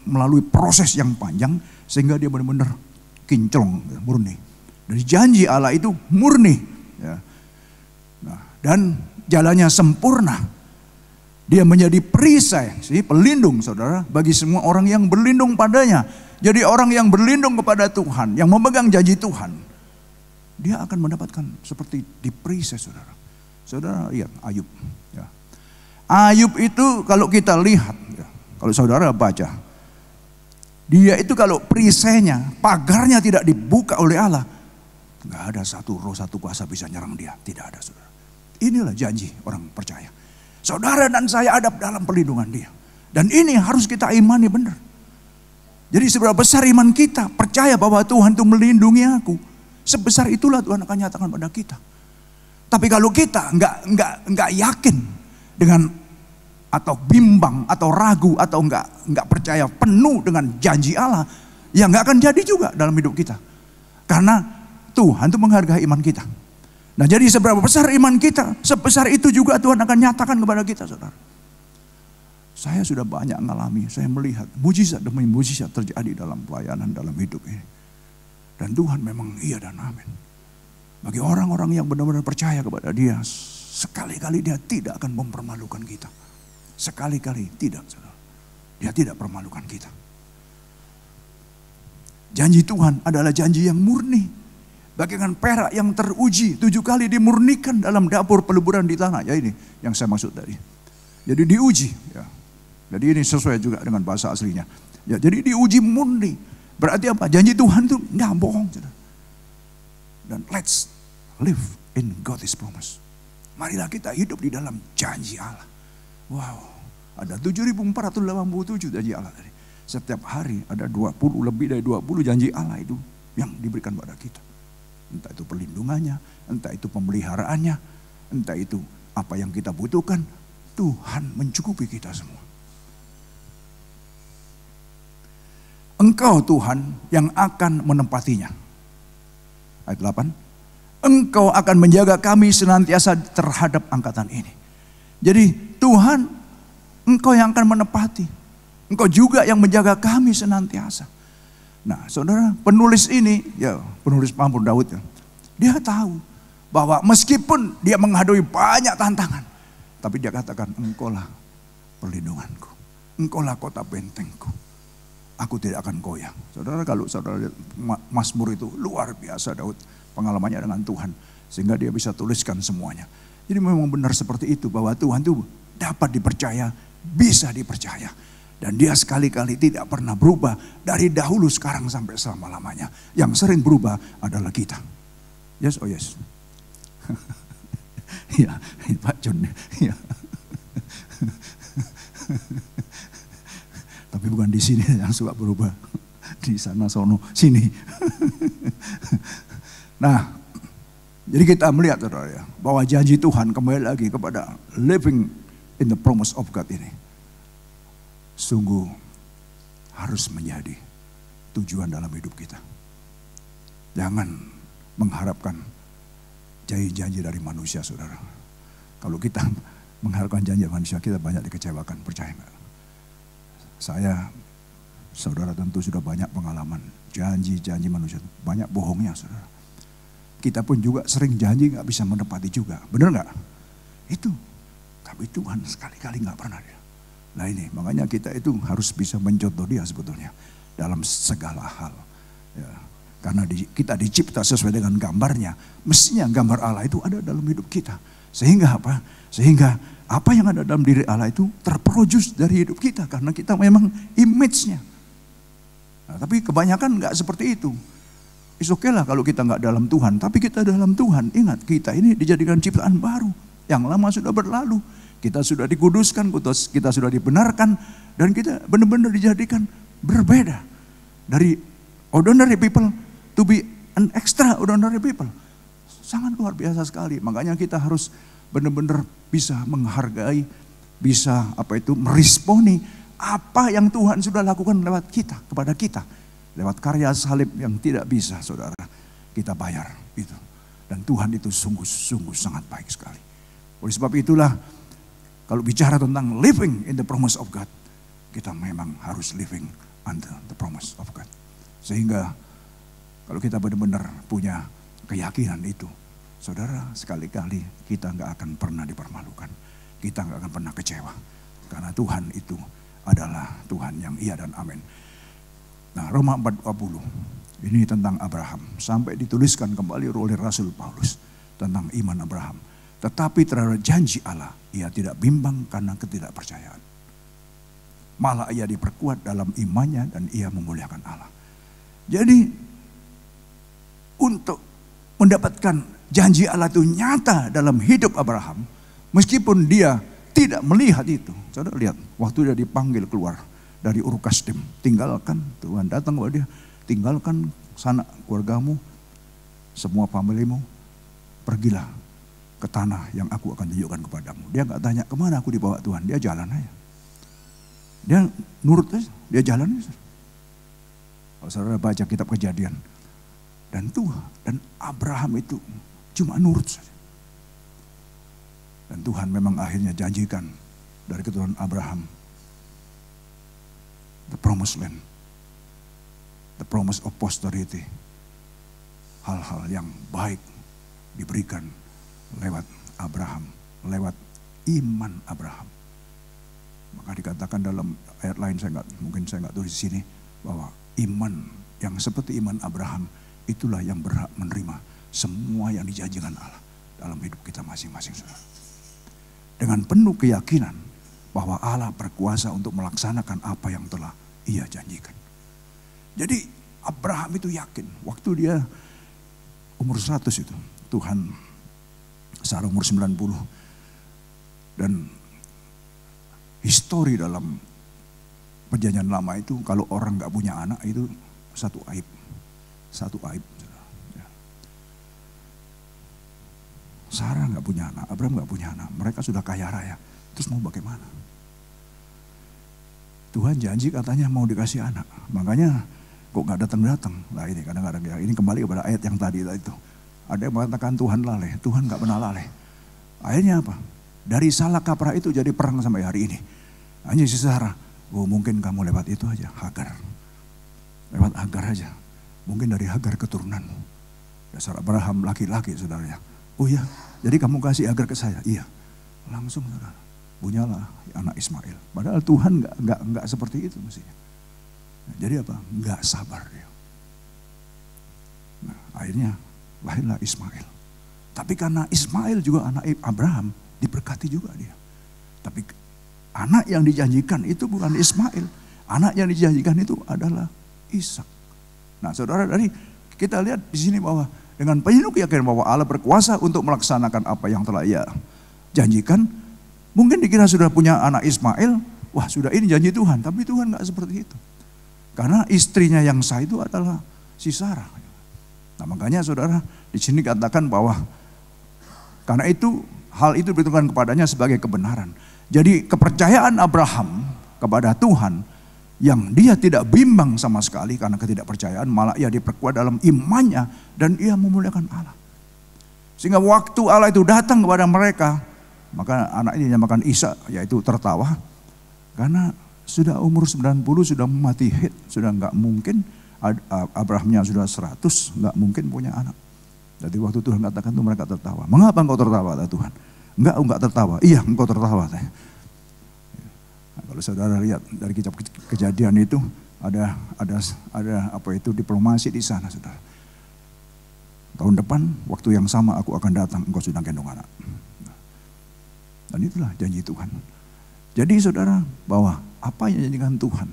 melalui proses yang panjang sehingga dia benar-benar kinclong, murni. Dari janji Allah itu murni, ya. Nah, dan jalannya sempurna. Dia menjadi perisai, pelindung saudara, bagi semua orang yang berlindung padanya. Jadi orang yang berlindung kepada Tuhan, yang memegang janji Tuhan, dia akan mendapatkan seperti di perisai saudara. Saudara lihat Ayub. Ya. Ayub itu kalau kita lihat, ya, kalau saudara baca, dia itu kalau perisainya, pagarnya tidak dibuka oleh Allah, nggak ada satu roh, satu kuasa bisa nyerang dia. Tidak ada saudara. Inilah janji orang percaya. Saudara dan saya ada dalam perlindungan Dia. Dan ini harus kita imani benar. Jadi seberapa besar iman kita, percaya bahwa Tuhan itu melindungi aku, sebesar itulah Tuhan akan nyatakan pada kita. Tapi kalau kita nggak yakin dengan atau bimbang atau ragu atau nggak percaya penuh dengan janji Allah, ya nggak akan jadi juga dalam hidup kita. Karena Tuhan itu menghargai iman kita. Nah, jadi seberapa besar iman kita, sebesar itu juga Tuhan akan nyatakan kepada kita, saudara. Saya sudah banyak mengalami, saya melihat mujizat demi mujizat terjadi dalam pelayanan, dalam hidup ini. Dan Tuhan memang iya dan amin. Bagi orang-orang yang benar-benar percaya kepada Dia, sekali-kali Dia tidak akan mempermalukan kita. Sekali-kali tidak, saudara. Dia tidak permalukan kita. Janji Tuhan adalah janji yang murni. Bagaikan perak yang teruji 7 kali dimurnikan dalam dapur peleburan di tanah. Ya ini yang saya maksud tadi. Jadi diuji. Ya. Jadi ini sesuai juga dengan bahasa aslinya. Ya, jadi diuji murni. Berarti apa? Janji Tuhan itu nggak bohong. Saudara. Dan let's live in God's promise. Marilah kita hidup di dalam janji Allah. Wow, ada 7.487 janji Allah tadi. Setiap hari ada 20, lebih dari 20 janji Allah itu yang diberikan pada kita. Entah itu perlindungannya, entah itu pemeliharaannya, entah itu apa yang kita butuhkan. Tuhan mencukupi kita semua. Engkau Tuhan yang akan menempatinya. Ayat 8. Engkau akan menjaga kami senantiasa terhadap angkatan ini. Jadi Tuhan, Engkau yang akan menepati. Engkau juga yang menjaga kami senantiasa. Nah saudara, penulis ini, ya penulis Mazmur Daud ya, dia tahu bahwa meskipun dia menghadapi banyak tantangan, tapi dia katakan, Engkaulah perlindunganku, Engkaulah kota bentengku. Aku tidak akan goyah. Saudara, kalau saudara lihat Mazmur itu luar biasa Daud pengalamannya dengan Tuhan. Sehingga dia bisa tuliskan semuanya. Jadi memang benar seperti itu bahwa Tuhan itu dapat dipercaya, bisa dipercaya. Dan dia sekali-kali tidak pernah berubah dari dahulu sekarang sampai selama-lamanya. Yang sering berubah adalah kita. Yes, oh yes. Ya, Pak John. Ya. Tapi bukan di sini yang suka berubah. Di sana, sono, sini. Nah, jadi kita melihat saudara ya, bahwa janji Tuhan kembali lagi kepada living in the promise of God ini. Sungguh harus menjadi tujuan dalam hidup kita. Jangan mengharapkan janji-janji dari manusia saudara. Kalau kita mengharapkan janji dari manusia, kita banyak dikecewakan, percaya enggak? Saya, saudara tentu sudah banyak pengalaman janji-janji manusia, banyak bohongnya saudara. Kita pun juga sering janji gak bisa menepati juga, benar gak? Itu, tapi Tuhan sekali-kali gak pernah dia. Nah ini, makanya kita itu harus bisa mencontoh dia sebetulnya dalam segala hal. Ya, karena kita dicipta sesuai dengan gambarnya, mestinya gambar Allah itu ada dalam hidup kita. Sehingga apa? Sehingga apa yang ada dalam diri Allah itu terproduce dari hidup kita. Karena kita memang image-nya. Nah, tapi kebanyakan gak seperti itu. It's okay lah kalau kita gak dalam Tuhan. Tapi kita dalam Tuhan. Ingat, kita ini dijadikan ciptaan baru. Yang lama sudah berlalu. Kita sudah dikuduskan, kita sudah dibenarkan. Dan kita benar-benar dijadikan berbeda. Dari ordinary people to be an extraordinary people. Sangat luar biasa sekali. Makanya kita harus benar-benar bisa menghargai, bisa meresponi apa yang Tuhan sudah lakukan lewat kita, kepada kita. Lewat karya salib yang tidak bisa saudara kita bayar itu. Dan Tuhan itu sungguh-sungguh sangat baik sekali. Oleh sebab itulah kalau bicara tentang living in the promise of God, kita memang harus living under the promise of God. Sehingga kalau kita benar-benar punya keyakinan itu, saudara, sekali-kali kita nggak akan pernah dipermalukan. Kita nggak akan pernah kecewa. Karena Tuhan itu adalah Tuhan yang iya dan amin. Nah, Roma 4:20 ini tentang Abraham. Sampai dituliskan kembali oleh Rasul Paulus tentang iman Abraham. Tetapi terhadap janji Allah, ia tidak bimbang karena ketidakpercayaan. Malah ia diperkuat dalam imannya dan ia memuliakan Allah. Jadi untuk mendapatkan janji Allah itu nyata dalam hidup Abraham, meskipun dia tidak melihat itu. Saudara lihat, waktu dia dipanggil keluar dari Ur Kasdim, tinggalkan, Tuhan datang kepada dia, tinggalkan sana keluargamu, semua familimu, pergilah ke tanah yang aku akan tunjukkan kepadamu. Dia nggak tanya kemana aku dibawa Tuhan, dia jalan aja. Dia nurut aja, dia jalan aja. Kalau saudara baca kitab Kejadian, dan Tuhan dan Abraham itu cuma nurut saja. Dan Tuhan memang akhirnya janjikan dari keturunan Abraham the promised land, the promise of posterity. Hal-hal yang baik diberikan lewat Abraham, lewat iman Abraham. Maka dikatakan dalam ayat lain, mungkin saya nggak tulis di sini, bahwa iman yang seperti iman Abraham itulah yang berhak menerima semua yang dijanjikan Allah dalam hidup kita masing-masing, saudara. Dengan penuh keyakinan bahwa Allah berkuasa untuk melaksanakan apa yang telah Ia janjikan. Jadi Abraham itu yakin waktu dia umur 100 itu, Tuhan Sarah umur 90, dan histori dalam perjanjian lama itu kalau orang gak punya anak itu satu aib. Sarah gak punya anak, Abraham gak punya anak, mereka sudah kaya raya, terus mau bagaimana? Tuhan janji katanya mau dikasih anak, makanya kok gak datang-datang. Nah ini kadang-kadang ya, ini kembali kepada ayat yang tadi itu. Ada yang mengatakan Tuhan lalai, Tuhan gak pernah lalai. Akhirnya apa? Dari salah kaprah itu jadi perang sampai hari ini. Hanya si Sarah, oh mungkin kamu lewat itu aja, Hagar. Lewat Hagar aja. Mungkin dari Hagar keturunanmu. Dasar Abraham laki-laki saudaranya. Oh iya, jadi kamu kasih Hagar ke saya? Iya. Langsung saudara, punyalah anak Ismail. Padahal Tuhan nggak seperti itu mestinya. Nah, jadi apa? Nggak sabar dia. Nah, akhirnya lahirlah Ismail. Tapi karena Ismail juga anak Abraham, diberkati juga dia. Tapi anak yang dijanjikan itu bukan Ismail. Anak yang dijanjikan itu adalah Ishak. Nah saudara, dari kita lihat di sini bahwa dengan penuh keyakinan bahwa Allah berkuasa untuk melaksanakan apa yang telah Ia janjikan. Mungkin dikira sudah punya anak Ismail, wah sudah ini janji Tuhan. Tapi Tuhan gak seperti itu. Karena istrinya yang sah itu adalah si Sarah. Nah makanya saudara, di sini katakan bahwa karena itu hal itu diberitakan kepadanya sebagai kebenaran. Jadi kepercayaan Abraham kepada Tuhan yang dia tidak bimbang sama sekali karena ketidakpercayaan, malah ia diperkuat dalam imannya dan ia memuliakan Allah. Sehingga waktu Allah itu datang kepada mereka, maka anak ini dinamakan Ishak, yaitu tertawa. Karena sudah umur 90, sudah mati haid, sudah nggak mungkin, Abrahamnya sudah 100, nggak mungkin punya anak. Jadi waktu Tuhan katakan itu mereka tertawa. Mengapa engkau tertawa, Tuhan? Enggak tertawa. Iya, engkau tertawa. Nah, kalau saudara lihat dari kitab Kejadian itu ada apa itu diplomasi di sana, saudara. Tahun depan waktu yang sama aku akan datang, engkau sudah gendong anak. Dan itulah janji Tuhan. Jadi saudara, bahwa apa yang dijanjikan Tuhan,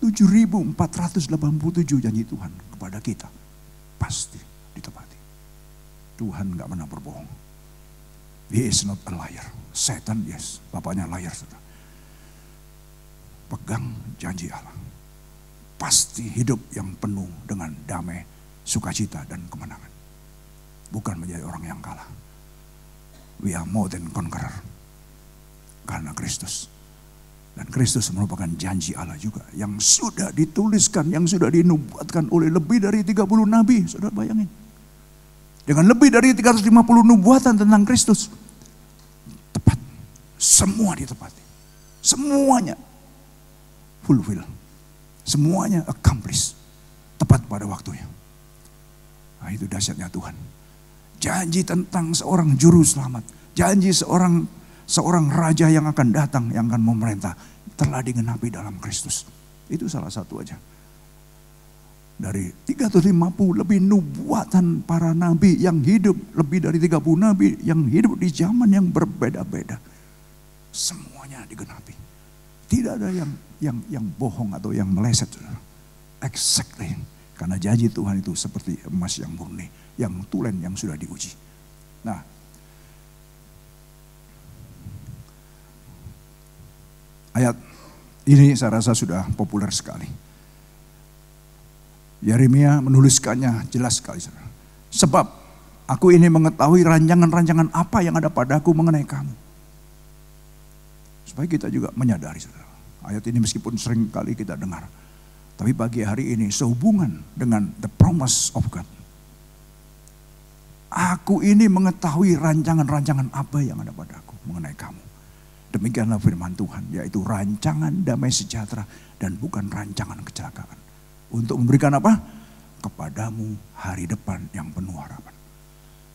7.487 janji Tuhan kepada kita pasti ditepati. Tuhan gak pernah berbohong. He is not a liar. Setan yes, bapaknya liar. Saudara. Pegang janji Allah. Pasti hidup yang penuh dengan damai, sukacita dan kemenangan. Bukan menjadi orang yang kalah. We are more than conqueror. Karena Kristus. Dan Kristus merupakan janji Allah juga. Yang sudah dituliskan, yang sudah dinubuatkan oleh lebih dari 30 nabi. Saudara bayangin. Dengan lebih dari 350 nubuatan tentang Kristus. Tepat. Semua ditepati. Semuanya fulfill. Semuanya accomplish. Tepat pada waktunya. Nah itu dahsyatnya Tuhan. Janji tentang seorang juru selamat. Janji seorang raja yang akan datang, yang akan memerintah. Telah digenapi dalam Kristus. Itu salah satu aja. Dari 350 lebih nubuatan para nabi yang hidup, lebih dari 30 nabi yang hidup di zaman yang berbeda-beda. Semuanya digenapi. Tidak ada yang bohong atau yang meleset. Exactly. Karena janji Tuhan itu seperti emas yang murni, yang tulen yang sudah diuji. Nah, ayat ini saya rasa sudah populer sekali. Yeremia menuliskannya jelas sekali. Sebab aku ini mengetahui rancangan-rancangan apa yang ada padaku mengenai kamu. Supaya kita juga menyadari, saudara. Ayat ini meskipun sering kali kita dengar. Tapi pagi hari ini sehubungan dengan the promise of God. Aku ini mengetahui rancangan-rancangan apa yang ada padaku mengenai kamu. Demikianlah firman Tuhan, yaitu rancangan damai sejahtera dan bukan rancangan kecelakaan. Untuk memberikan apa? Kepadamu hari depan yang penuh harapan.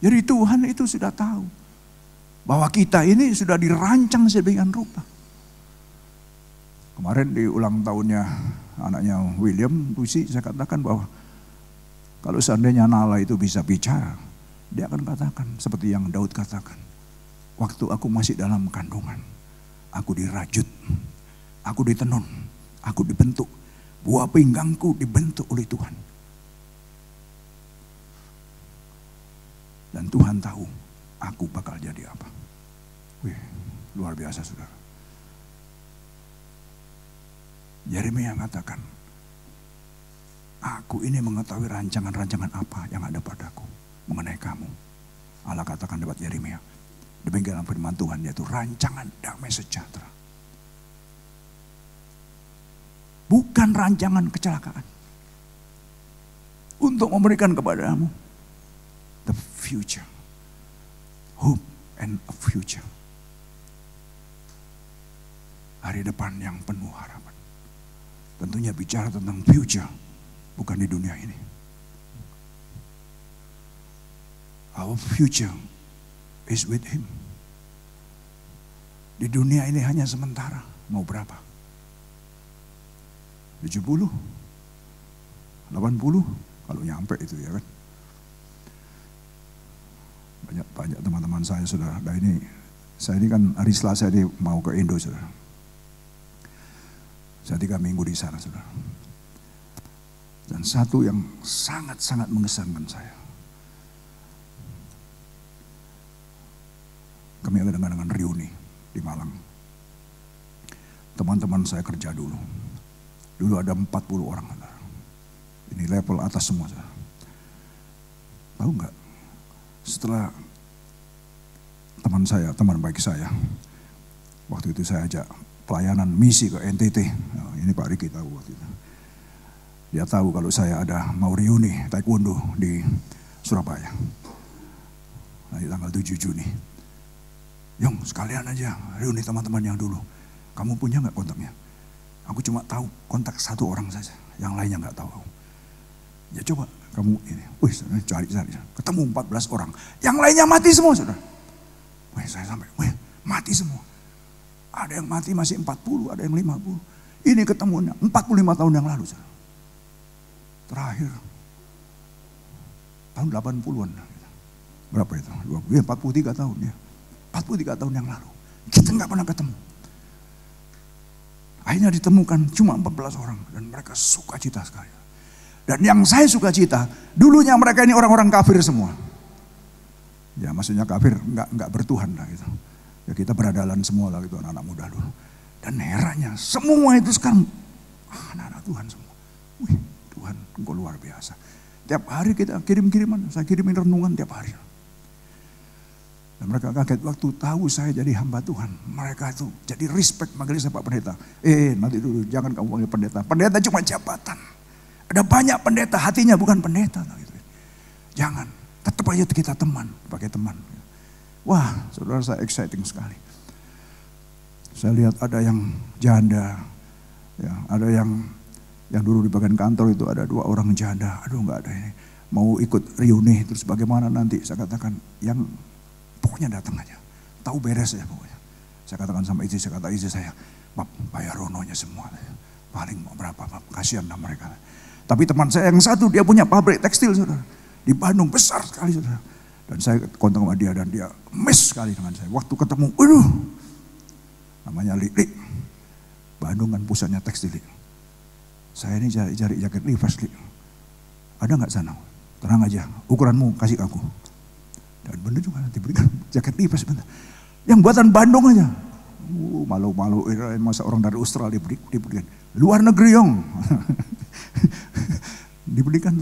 Jadi Tuhan itu sudah tahu bahwa kita ini sudah dirancang sedemikian rupa. Kemarin di ulang tahunnya anaknya William, Lucy, saya katakan bahwa kalau seandainya Nala itu bisa bicara, dia akan katakan seperti yang Daud katakan. Waktu aku masih dalam kandungan, aku dirajut, aku ditenun, aku dibentuk. Buah pinggangku dibentuk oleh Tuhan. Dan Tuhan tahu aku bakal jadi apa. Wih, luar biasa saudara. Yeremia mengatakan, aku ini mengetahui rancangan-rancangan apa yang ada padaku mengenai kamu. Allah katakan lewat Yeremia. Demikian firman Tuhan, yaitu rancangan damai sejahtera. Bukan rancangan kecelakaan. Untuk memberikan kepadamu the future. Hope and a future. Hari depan yang penuh harapan. Tentunya bicara tentang future, bukan di dunia ini. Our future is with Him. Di dunia ini hanya sementara. Mau berapa? 70? 80? Kalau nyampe itu ya kan. Banyak teman-teman saya saudara. Nah saya ini kan hari Selasa ini mau ke Indo saudara. Saya 3 minggu di sana saudara. Dan satu yang sangat-sangat mengesankan saya. Kami ada dengan reuni di Malang. Teman-teman saya kerja dulu. Dulu ada 40 orang. Ini level atas semua. Tahu nggak? Setelah teman baik saya, waktu itu saya ajak pelayanan misi ke NTT. Nah, ini Pak Riki tahu waktu itu. Dia tahu kalau saya ada mau reuni taekwondo di Surabaya. Nah, di tanggal 7 Juni. Yong, sekalian aja reuni teman-teman yang dulu. Kamu punya nggak kontaknya? Aku cuma tahu kontak 1 orang saja, yang lainnya nggak tahu. Ya coba kamu ini, cari. Ketemu 14 orang, yang lainnya mati semua saudara. Saya sampai, mati semua. Ada yang mati masih 40, ada yang 50. Ini ketemunya 45 tahun yang lalu saudara. Terakhir tahun 80-an. Berapa itu? 43 tahun ya. 43 tahun yang lalu. Kita nggak pernah ketemu. Akhirnya ditemukan cuma 14 orang. Dan mereka sukacita sekali. Dan yang saya sukacita, dulunya mereka ini orang-orang kafir semua. Ya maksudnya kafir, nggak bertuhan lah gitu. Ya kita beradalan semua lah gitu, anak-anak muda dulu. Dan herannya, semua itu sekarang anak-anak Tuhan semua. Wih, Tuhan engkau luar biasa. Tiap hari kita kirim-kiriman, saya kirimin renungan tiap hari. Dan mereka kaget waktu tahu saya jadi hamba Tuhan. Mereka itu jadi respect manggil saya Pak Pendeta. Nanti dulu jangan kamu panggil pendeta. Pendeta cuma jabatan. Ada banyak pendeta, hatinya bukan pendeta. Gitu. Jangan, tetap aja kita teman, pakai teman. Wah, saudara saya exciting sekali. Saya lihat ada yang janda, ya, ada yang dulu di bagian kantor itu ada 2 orang janda. Aduh nggak ada ini. Mau ikut reuni terus bagaimana nanti? Saya katakan yang pokoknya datang aja, tahu beres ya pokoknya. Saya katakan sama istri, saya kata istri saya, Bab, bayar rononya semua. Paling mau berapa, Bab, kasihan lah mereka. Tapi teman saya yang satu, dia punya pabrik tekstil, saudara. Di Bandung, besar sekali, saudara. Dan saya kontak sama dia, dan dia mes sekali dengan saya. Waktu ketemu, namanya Li. Bandung kan pusatnya tekstil. Saya ini cari jaket Levi's, Li. Ada nggak sana? Tenang aja, ukuranmu kasih aku. Dan bener juga nanti berikan jaket Levi's sebentar. Yang buatan Bandung aja. Malu-malu, masa orang dari Australia diberikan. Luar negeri Yong. Diberikan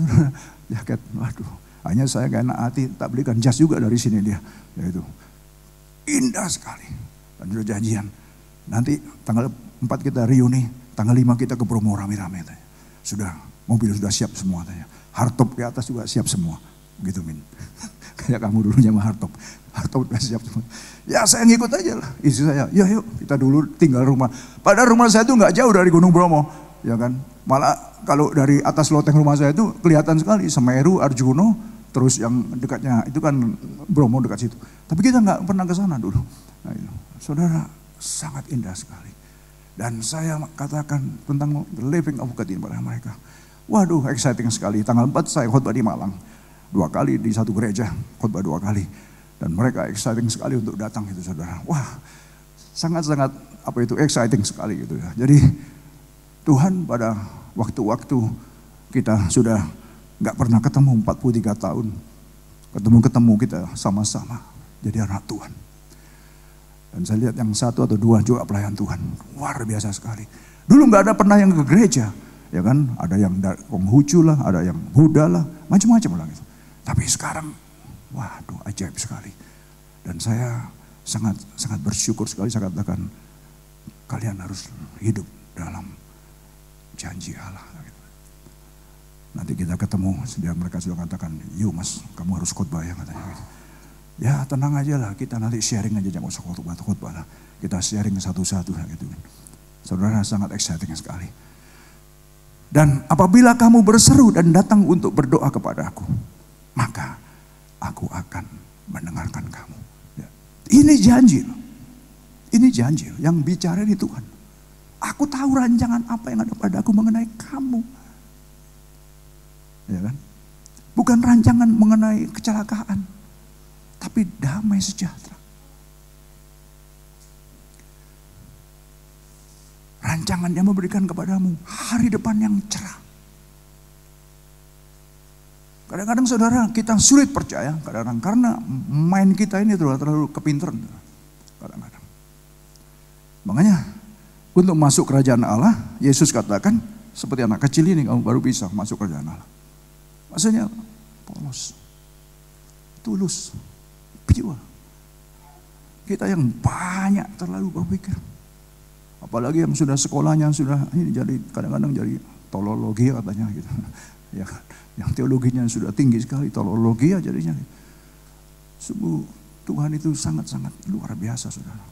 jaket, waduh. Hanya saya gak enak hati, tak belikan jas juga dari sini dia. Yaitu indah sekali. Dan sudah janjian. Nanti tanggal 4 kita reuni, tanggal 5 kita ke Bromo rame-rame. Sudah, mobil sudah siap semua. Hardtop ke atas juga siap semua. Gitu Min. Kayak kamu dulunya sama Hardtop. Hardtop udah siap semua. Ya saya ngikut aja lah. Istri saya, ya yuk kita dulu tinggal rumah. Padahal rumah saya itu nggak jauh dari Gunung Bromo, ya kan. Malah kalau dari atas loteng rumah saya itu kelihatan sekali Semeru, Arjuno, terus yang dekatnya itu kan Bromo dekat situ. Tapi kita nggak pernah ke sana dulu. Nah, itu. Saudara, sangat indah sekali. Dan saya katakan tentang the living of God ini pada mereka. Waduh, exciting sekali. Tanggal 4 saya khotbah di Malang. 2 kali di satu gereja, khotbah 2 kali. Dan mereka exciting sekali untuk datang itu saudara. Wah, sangat-sangat exciting sekali gitu ya. Jadi Tuhan pada waktu-waktu kita sudah gak pernah ketemu 43 tahun. Ketemu kita sama-sama jadi anak Tuhan. Dan saya lihat yang 1 atau 2 juga pelayan Tuhan. Luar biasa sekali. Dulu gak ada pernah yang ke gereja. Ya kan, ada yang Konghucu lah, ada yang Buddha lah, macam-macam lah gitu. Tapi sekarang, waduh ajaib sekali. Dan saya sangat bersyukur sekali, saya katakan, kalian harus hidup dalam janji Allah. Nanti kita ketemu, mereka sudah katakan, yuk mas, kamu harus khotbah ya katanya gitu. Ya tenang aja lah, kita nanti sharing aja, jangan usah khotbah lah. Kita sharing satu-satu gitu. Saudara sangat exciting sekali. Dan apabila kamu berseru dan datang untuk berdoa kepada aku, maka aku akan mendengarkan kamu. Ya. Ini janji loh. Ini janji loh. Yang bicara ini Tuhan. Aku tahu rancangan apa yang ada padaku mengenai kamu. Ya kan? Bukan rancangan mengenai kecelakaan, tapi damai sejahtera. Rancangan yang memberikan kepadamu hari depan yang cerah. Kadang-kadang saudara kita sulit percaya, kadang-kadang karena main kita ini terlalu kepinteran. Kadang-kadang. Makanya untuk masuk kerajaan Allah, Yesus katakan seperti anak kecil ini kamu baru bisa masuk kerajaan Allah. Maksudnya polos, tulus, pure. Kita yang banyak terlalu berpikir. Apalagi yang sudah sekolahnya sudah ini jadi kadang-kadang jadi teologi katanya gitu. Ya, yang teologinya sudah tinggi sekali, teologi jadinya. Sungguh Tuhan itu sangat-sangat luar biasa saudara.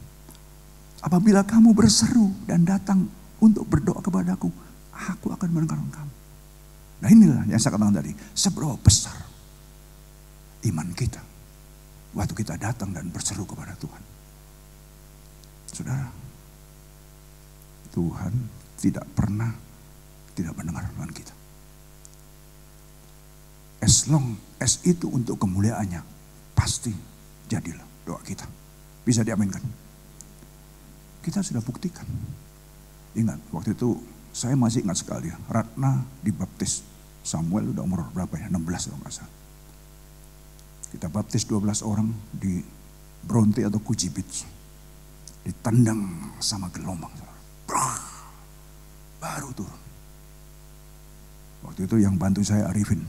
Apabila kamu berseru dan datang untuk berdoa kepadaku, aku akan mendengarkan kamu. Nah inilah yang saya katakan tadi, seberapa besar iman kita waktu kita datang dan berseru kepada Tuhan. Saudara, Tuhan tidak pernah tidak mendengar doa kita. As long as itu untuk kemuliaannya, pasti jadilah doa kita. Bisa diaminkan. Kita sudah buktikan. Ingat, waktu itu saya masih ingat sekali, Ratna dibaptis. Samuel udah umur berapa ya? 16 kalau nggak salah. Kita baptis 12 orang di Bronte atau Kuji Beach. Ditendang sama gelombang. Baru turun. Waktu itu yang bantu saya Arifin.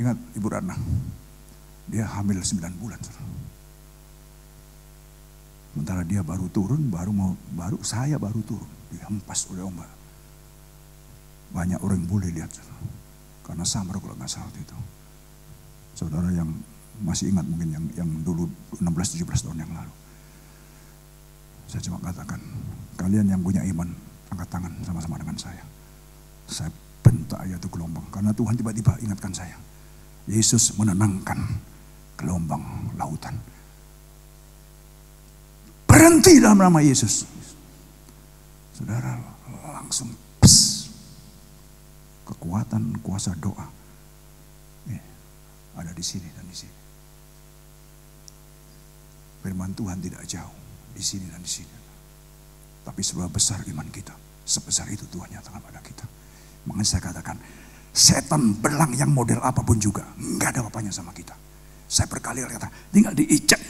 Ingat Ibu Ratna, dia hamil 9 bulan. Sementara dia baru turun, saya baru turun, dihempas oleh ombak. Banyak orang boleh lihat, karena samar kalau nggak salah itu. Saudara yang masih ingat mungkin yang dulu 16-17 tahun yang lalu. Saya cuma katakan, kalian yang punya iman, angkat tangan sama-sama dengan saya. Saya bentak ya itu gelombang, karena Tuhan tiba-tiba ingatkan saya. Yesus menenangkan gelombang lautan. Berhenti dalam nama Yesus. Saudara, langsung pes. Kekuatan kuasa doa ada di sini dan di sini. Firman Tuhan tidak jauh di sini dan di sini. Tapi seberapa besar iman kita, sebesar itu Tuhan nyatakan pada kita. Makanya saya katakan, setan belang yang model apapun juga nggak ada apa-apanya sama kita. Saya berkali-kali kata, tinggal diicek.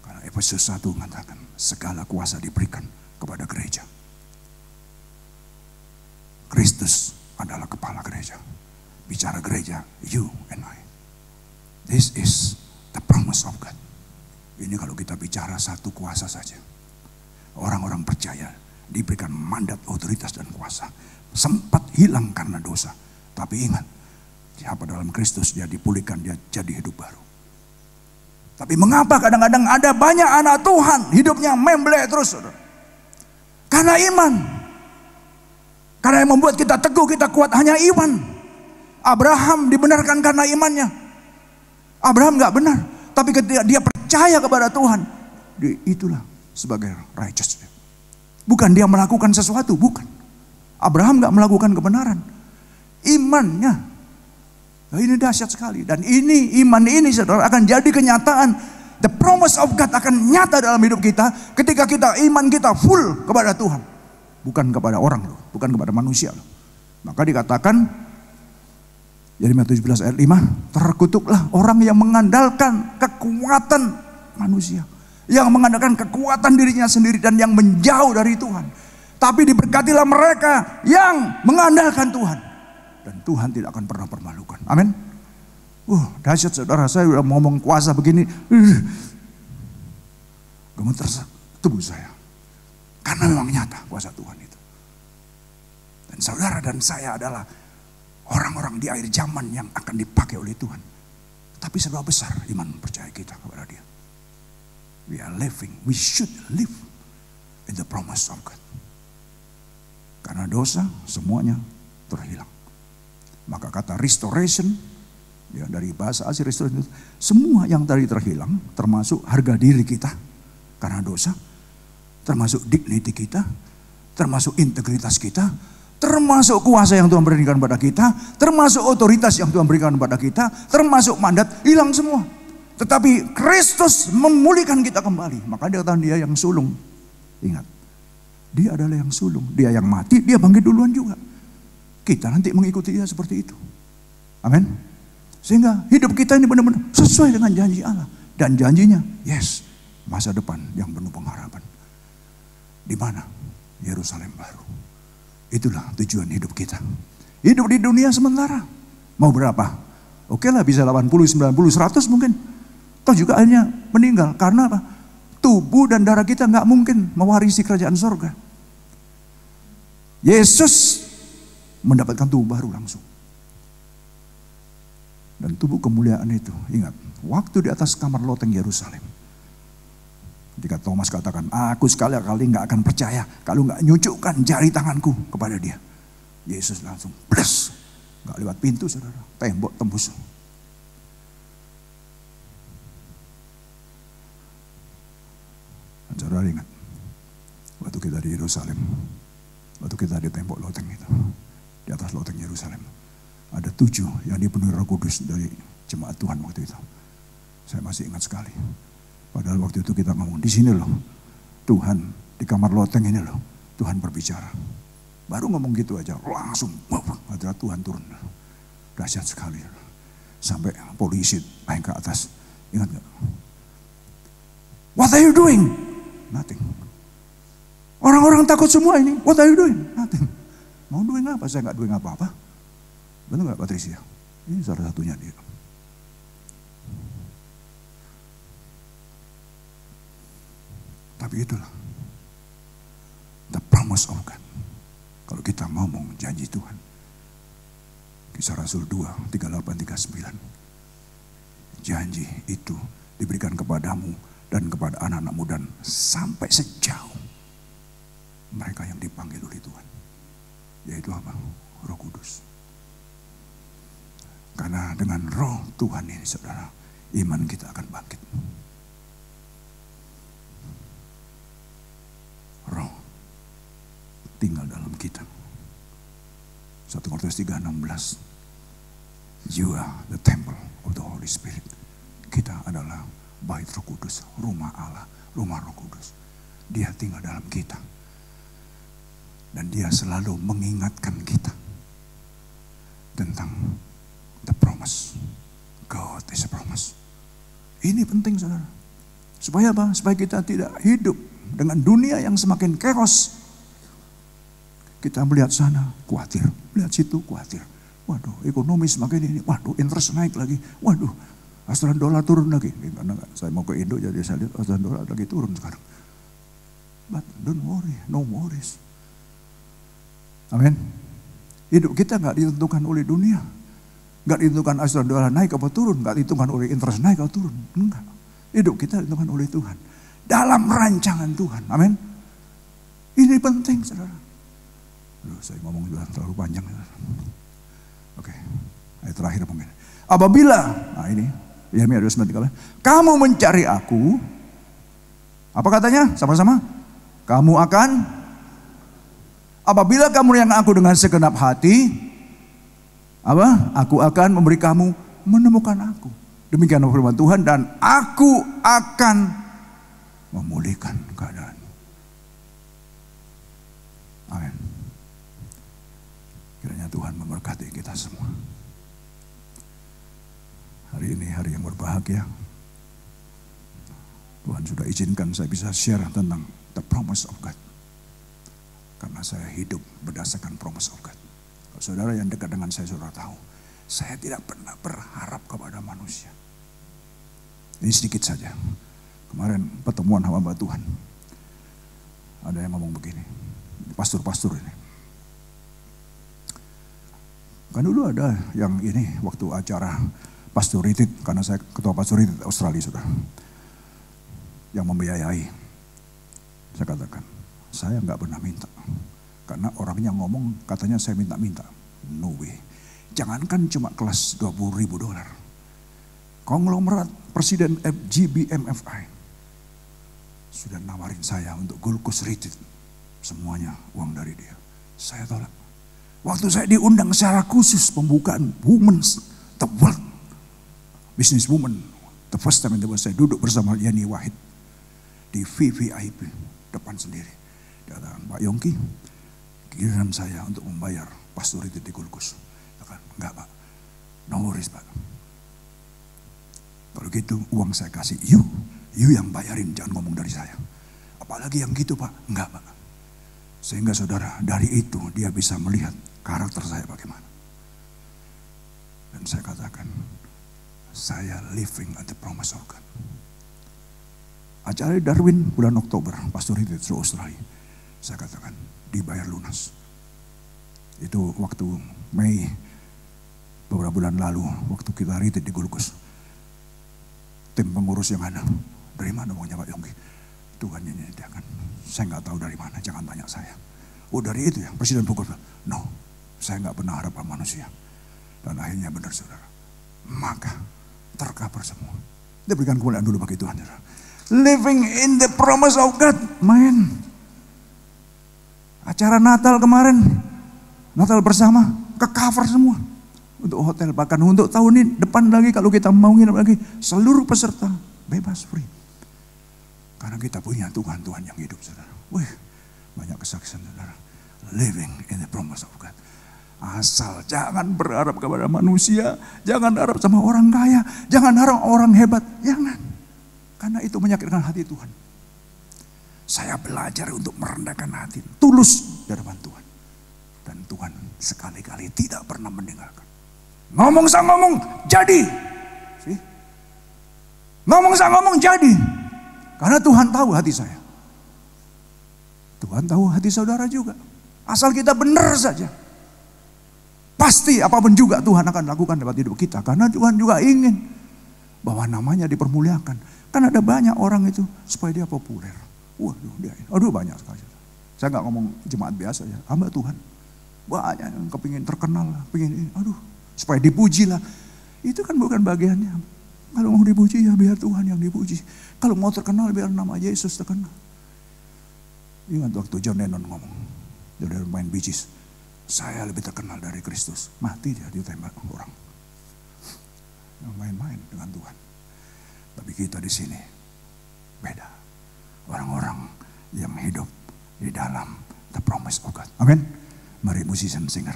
Karena Efesus 1 mengatakan segala kuasa diberikan kepada gereja. Kristus adalah kepala gereja. Bicara gereja, you and I. This is the promise of God. Ini kalau kita bicara satu kuasa saja. Orang-orang percaya diberikan mandat, otoritas dan kuasa. Sempat hilang karena dosa. Tapi ingat, siapa dalam Kristus dia dipulihkan, dia jadi hidup baru. Tapi mengapa kadang-kadang ada banyak anak Tuhan hidupnya membelai terus, saudara? Karena iman. Karena yang membuat kita teguh, kita kuat hanya iman. Abraham dibenarkan karena imannya. Abraham gak benar, tapi ketika dia percaya kepada Tuhan, itulah sebagai righteous. Bukan dia melakukan sesuatu, bukan. Abraham gak melakukan kebenaran. Imannya. Nah, ini dahsyat sekali. Dan ini, iman ini saudara akan jadi kenyataan. The promise of God akan nyata dalam hidup kita ketika iman kita full kepada Tuhan. Bukan kepada orang loh, bukan kepada manusia loh. Maka dikatakan Yeremia 17 ayat 5, terkutuklah orang yang mengandalkan kekuatan manusia, yang mengandalkan kekuatan dirinya sendiri dan yang menjauh dari Tuhan. Tapi diberkatilah mereka yang mengandalkan Tuhan, dan Tuhan tidak akan pernah permalukan. Amin. Dahsyat saudara, saya udah ngomong kuasa begini, gemeter tubuh saya. Karena memang nyata kuasa Tuhan itu. Dan saudara dan saya adalah orang-orang di akhir zaman yang akan dipakai oleh Tuhan. Tapi seberapa besar iman percaya kita kepada Dia? We are living, we should live in the promise of God. Karena dosa semuanya terhilang. Maka kata restoration, ya dari bahasa asli restoration, semua yang tadi terhilang, termasuk harga diri kita karena dosa, termasuk dignity kita, termasuk integritas kita, termasuk kuasa yang Tuhan berikan kepada kita, termasuk otoritas yang Tuhan berikan kepada kita, termasuk mandat, hilang semua. Tetapi Kristus memulihkan kita kembali. Maka dia katakan dia yang sulung. Ingat, dia adalah yang sulung. Dia yang mati, dia bangkit duluan juga. Kita nanti mengikuti dia seperti itu. Amin. Sehingga hidup kita ini benar-benar sesuai dengan janji Allah. Dan janjinya, yes, masa depan yang penuh pengharapan. Di mana? Yerusalem baru. Itulah tujuan hidup kita. Hidup di dunia sementara. Mau berapa? Oke lah, bisa 80, 90, 100 mungkin. Toh juga akhirnya meninggal. Karena apa? Tubuh dan darah kita gak mungkin mewarisi kerajaan sorga. Yesus mendapatkan tubuh baru langsung. Dan tubuh kemuliaan itu, ingat, waktu di atas kamar loteng Yerusalem. Ketika Thomas katakan, aku sekali-kali gak akan percaya kalau gak nyucukkan jari tanganku kepada dia. Yesus langsung bless. Gak lewat pintu saudara, tembok tembus. Dan saudara ingat, waktu kita di Yerusalem, waktu kita di tembok loteng itu, di atas loteng Yerusalem, ada 7 yang dipenuhi Roh Kudus dari jemaat Tuhan waktu itu. Saya masih ingat sekali. Padahal waktu itu kita ngomong, di sini loh, Tuhan, di kamar loteng ini loh, Tuhan berbicara. Baru ngomong gitu aja, langsung, hadirat Tuhan turun. Dahsyat sekali. Sampai polisi naik ke atas. Ingat gak? What are you doing? Nothing. Orang-orang takut semua ini, what are you doing? Nothing. Mau doing apa? Saya gak doing apa-apa. Benar gak Patricia? Ini salah satunya dia. Tapi itulah the promise of God. Kalau kita ngomong janji Tuhan, Kisah Rasul 2, 38, 39. Janji itu diberikan kepadamu dan kepada anak-anakmu dan sampai sejauh mereka yang dipanggil oleh Tuhan. Yaitu apa? Roh Kudus. Karena dengan roh Tuhan ini saudara, iman kita akan bangkit. Roh tinggal dalam kita. 1 Korintus 3:16. You are the temple of the Holy Spirit. Kita adalah bait Roh Kudus, rumah Allah, rumah Roh Kudus. Dia tinggal dalam kita. Dan dia selalu mengingatkan kita tentang the promise. God is a promise. Ini penting saudara. Supaya apa? Supaya kita tidak hidup dengan dunia yang semakin chaos. Kita melihat sana, khawatir. Melihat situ, khawatir. Waduh, ekonomi semakin ini. Waduh, interest naik lagi. Waduh, Australian dollar turun lagi. Karena saya mau ke Indo, jadi saya lihat Australian dollar lagi turun sekarang. But don't worry, no worries. Amin. Hidup kita gak ditentukan oleh dunia. Gak ditentukan Australian dollar naik atau turun. Gak ditentukan oleh interest naik atau turun. Enggak. Hidup kita ditentukan oleh Tuhan. Dalam rancangan Tuhan. Amin. Ini penting, saudara. Aduh, saya ngomong juga terlalu panjang. Oke, ayat terakhir mungkin. Apabila, nah ini, Yeremia 29:13, kamu mencari aku, apa katanya? Sama-sama. Kamu akan, apabila kamu yang aku dengan segenap hati, apa? Aku akan memberi kamu menemukan aku. Demikian firman Tuhan, dan aku akan memulihkan keadaan. Amin. Kiranya Tuhan memberkati kita semua. Hari ini hari yang berbahagia. Tuhan sudah izinkan saya bisa share tentang the promise of God. Karena saya hidup berdasarkan promise of God. Kalau saudara yang dekat dengan saya, saudara tahu, saya tidak pernah berharap kepada manusia. Ini sedikit saja. Kemarin pertemuan hamba Tuhan. Ada yang ngomong begini. Pastor-pastor ini. Kan dulu ada yang ini waktu acara Pastor Retreat, karena saya ketua Pastor Retreat Australia, saudara, yang membiayai. Saya katakan, saya nggak pernah minta. Karena orangnya ngomong, katanya saya minta-minta. No way. Jangankan cuma kelas $20,000. Konglomerat Presiden GBMFI sudah nawarin saya untuk Gold Coast Retreat. Semuanya uang dari dia. Saya tolak. Waktu saya diundang secara khusus pembukaan Women's the World Business Woman, the first time saya duduk bersama Yani Wahid di VVIP depan sendiri. Dia katakan, Pak Yongki, giliran saya untuk membayar pastor itu di Gold Coast. Katakan, enggak Pak, no worries Pak. Kalau gitu uang saya kasih, you yang bayarin, jangan ngomong dari saya. Apalagi yang gitu Pak, enggak Pak. Sehingga saudara, dari itu dia bisa melihat karakter saya bagaimana. Dan saya katakan, saya living at the promise of God. Acara Darwin bulan Oktober, Pastor Retreat di Australia. Saya katakan, dibayar lunas. Itu waktu Mei, beberapa bulan lalu, waktu kita retreat di Gold Coast. Tim pengurus yang ada, dari mana uangnya Pak Yongki? Tuhan yang menyediakan. Saya nggak tahu dari mana, jangan tanya saya. Oh dari itu ya, Presiden pukul. No, saya nggak pernah harap manusia. Dan akhirnya benar saudara. Maka tercover semua. Dia berikan kemuliaan dulu bagi Tuhan. Saudara. Living in the promise of God, man. Acara Natal kemarin, Natal bersama, ke cover semua. Untuk hotel, bahkan untuk tahun ini, depan lagi kalau kita mau nginep lagi, seluruh peserta bebas free. Karena kita punya Tuhan yang hidup saudara. Wih, banyak kesaksian saudara. Living in the promise of God. Asal jangan berharap kepada manusia, jangan harap sama orang kaya, jangan harap orang hebat, jangan. Karena itu menyakitkan hati Tuhan. Saya belajar untuk merendahkan hati, tulus di hadapan Tuhan. Dan Tuhan sekali-kali tidak pernah meninggalkan. Ngomong sang ngomong jadi. Ngomong sang ngomong jadi. Karena Tuhan tahu hati saya. Tuhan tahu hati saudara juga. Asal kita benar saja. Pasti apapun juga Tuhan akan lakukan dalam hidup kita. Karena Tuhan juga ingin bahwa namanya dipermuliakan. Kan ada banyak orang itu supaya dia populer. Waduh banyak sekali. Saya nggak ngomong jemaat biasa ya, hamba Tuhan. Banyak yang kepingin terkenal, pingin supaya dipuji lah. Itu kan bukan bagiannya. Kalau mau dipuji ya biar Tuhan yang dipuji. Kalau mau terkenal biar nama Yesus terkenal. Ingat waktu John Lennon ngomong, dia udah main Bee Gees, saya lebih terkenal dari Kristus. Mati dia ditembak orang. Main-main dengan Tuhan. Tapi kita di sini beda. Orang-orang yang hidup di dalam the promise of God. Amin. Mari musician singer.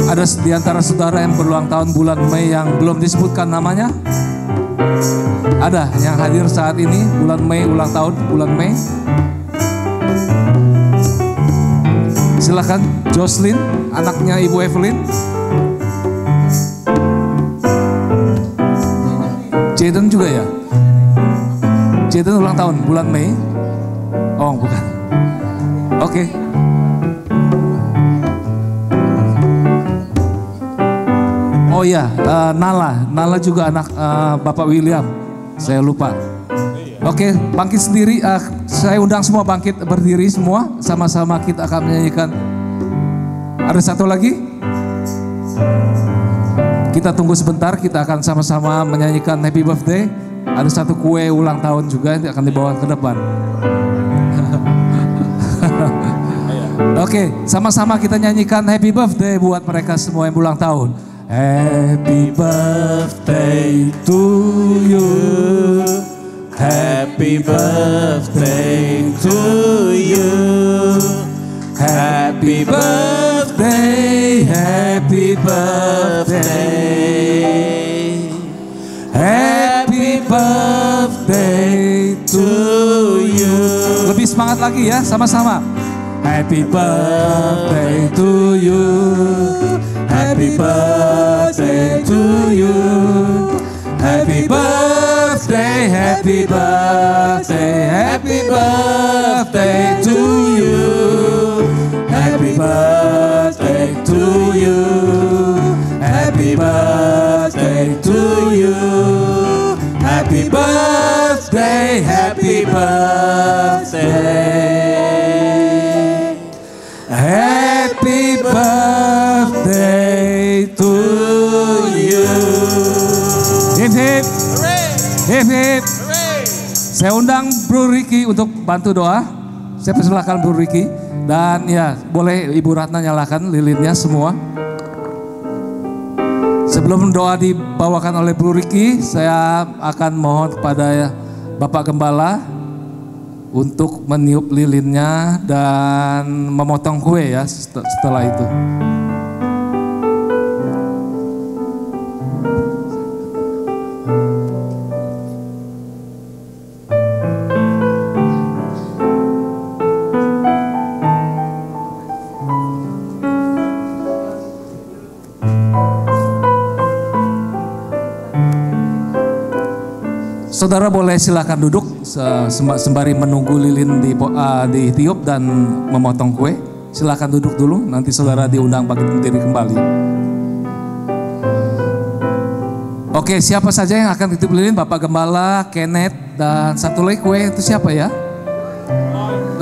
Ada di antara saudara yang berulang tahun bulan Mei yang belum disebutkan namanya? Ada yang hadir saat ini bulan Mei, ulang tahun bulan Mei? Silakan Jocelyn, anaknya Ibu Evelyn. Jaden juga ya? Jaden ulang tahun bulan Mei. Oh bukan. Oke. Oh iya, Nala juga anak Bapak William. Saya lupa. Oke, bangkit sendiri. Saya undang semua bangkit berdiri semua. Sama-sama kita akan menyanyikan. Ada satu lagi? Kita tunggu sebentar. Kita akan sama-sama menyanyikan Happy Birthday. Ada satu kue ulang tahun juga yang akan dibawa ke depan. Oke, sama-sama kita nyanyikan Happy Birthday buat mereka semua yang ulang tahun. Happy birthday to you. Happy birthday to you. Happy birthday, happy birthday. Happy birthday to you. Lebih semangat lagi ya, sama-sama. Happy birthday to you. Happy birthday to you. Happy birthday, happy birthday, happy birthday to you. Happy birthday to you. Happy birthday to you. Happy birthday, happy birthday. Happy birthday to you. Hip hip. Hip hip. Saya undang Bro Ricky untuk bantu doa. Saya persilakan Bro Ricky. Dan ya boleh Ibu Ratna nyalakan lilinnya semua. Sebelum doa dibawakan oleh Bro Ricky, saya akan mohon kepada Bapak Gembala untuk meniup lilinnya dan memotong kue ya setelah itu. Saudara boleh silakan duduk sembari menunggu lilin ditiup dan memotong kue. Silakan duduk dulu, nanti saudara diundang bangkit berdiri kembali. Oke, siapa saja yang akan ditiup lilin? Bapak Gembala, Kenneth, dan satu lagi kue itu siapa ya?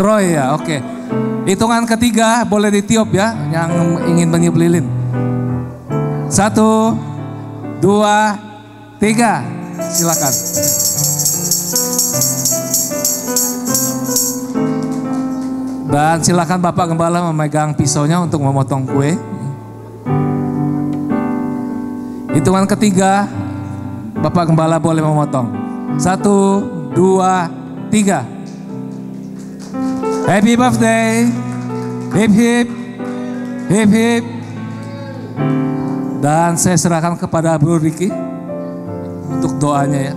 Roy ya, oke. Hitungan ketiga boleh ditiup ya, yang ingin meniup lilin. 1, 2, 3. Silakan. Dan silakan Bapak Gembala memegang pisaunya untuk memotong kue. Hitungan ketiga, Bapak Gembala boleh memotong. 1, 2, 3. Happy birthday. Hip hip. Hip hip. Dan saya serahkan kepada Bro Ricky untuk doanya ya.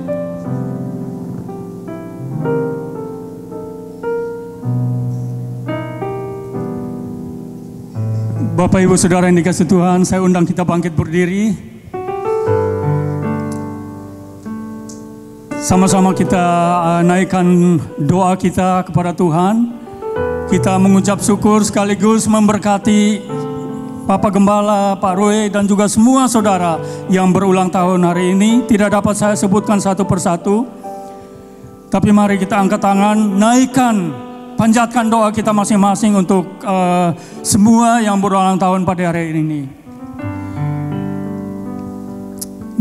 Bapak Ibu Saudara yang dikasihi Tuhan, saya undang kita bangkit berdiri. Sama-sama kita naikkan doa kita kepada Tuhan. Kita mengucap syukur sekaligus memberkati Bapak Gembala, Pak Roy, dan juga semua saudara yang berulang tahun hari ini. Tidak dapat saya sebutkan satu persatu. Tapi mari kita angkat tangan, naikkan, panjatkan doa kita masing-masing untuk semua yang berulang tahun pada hari ini.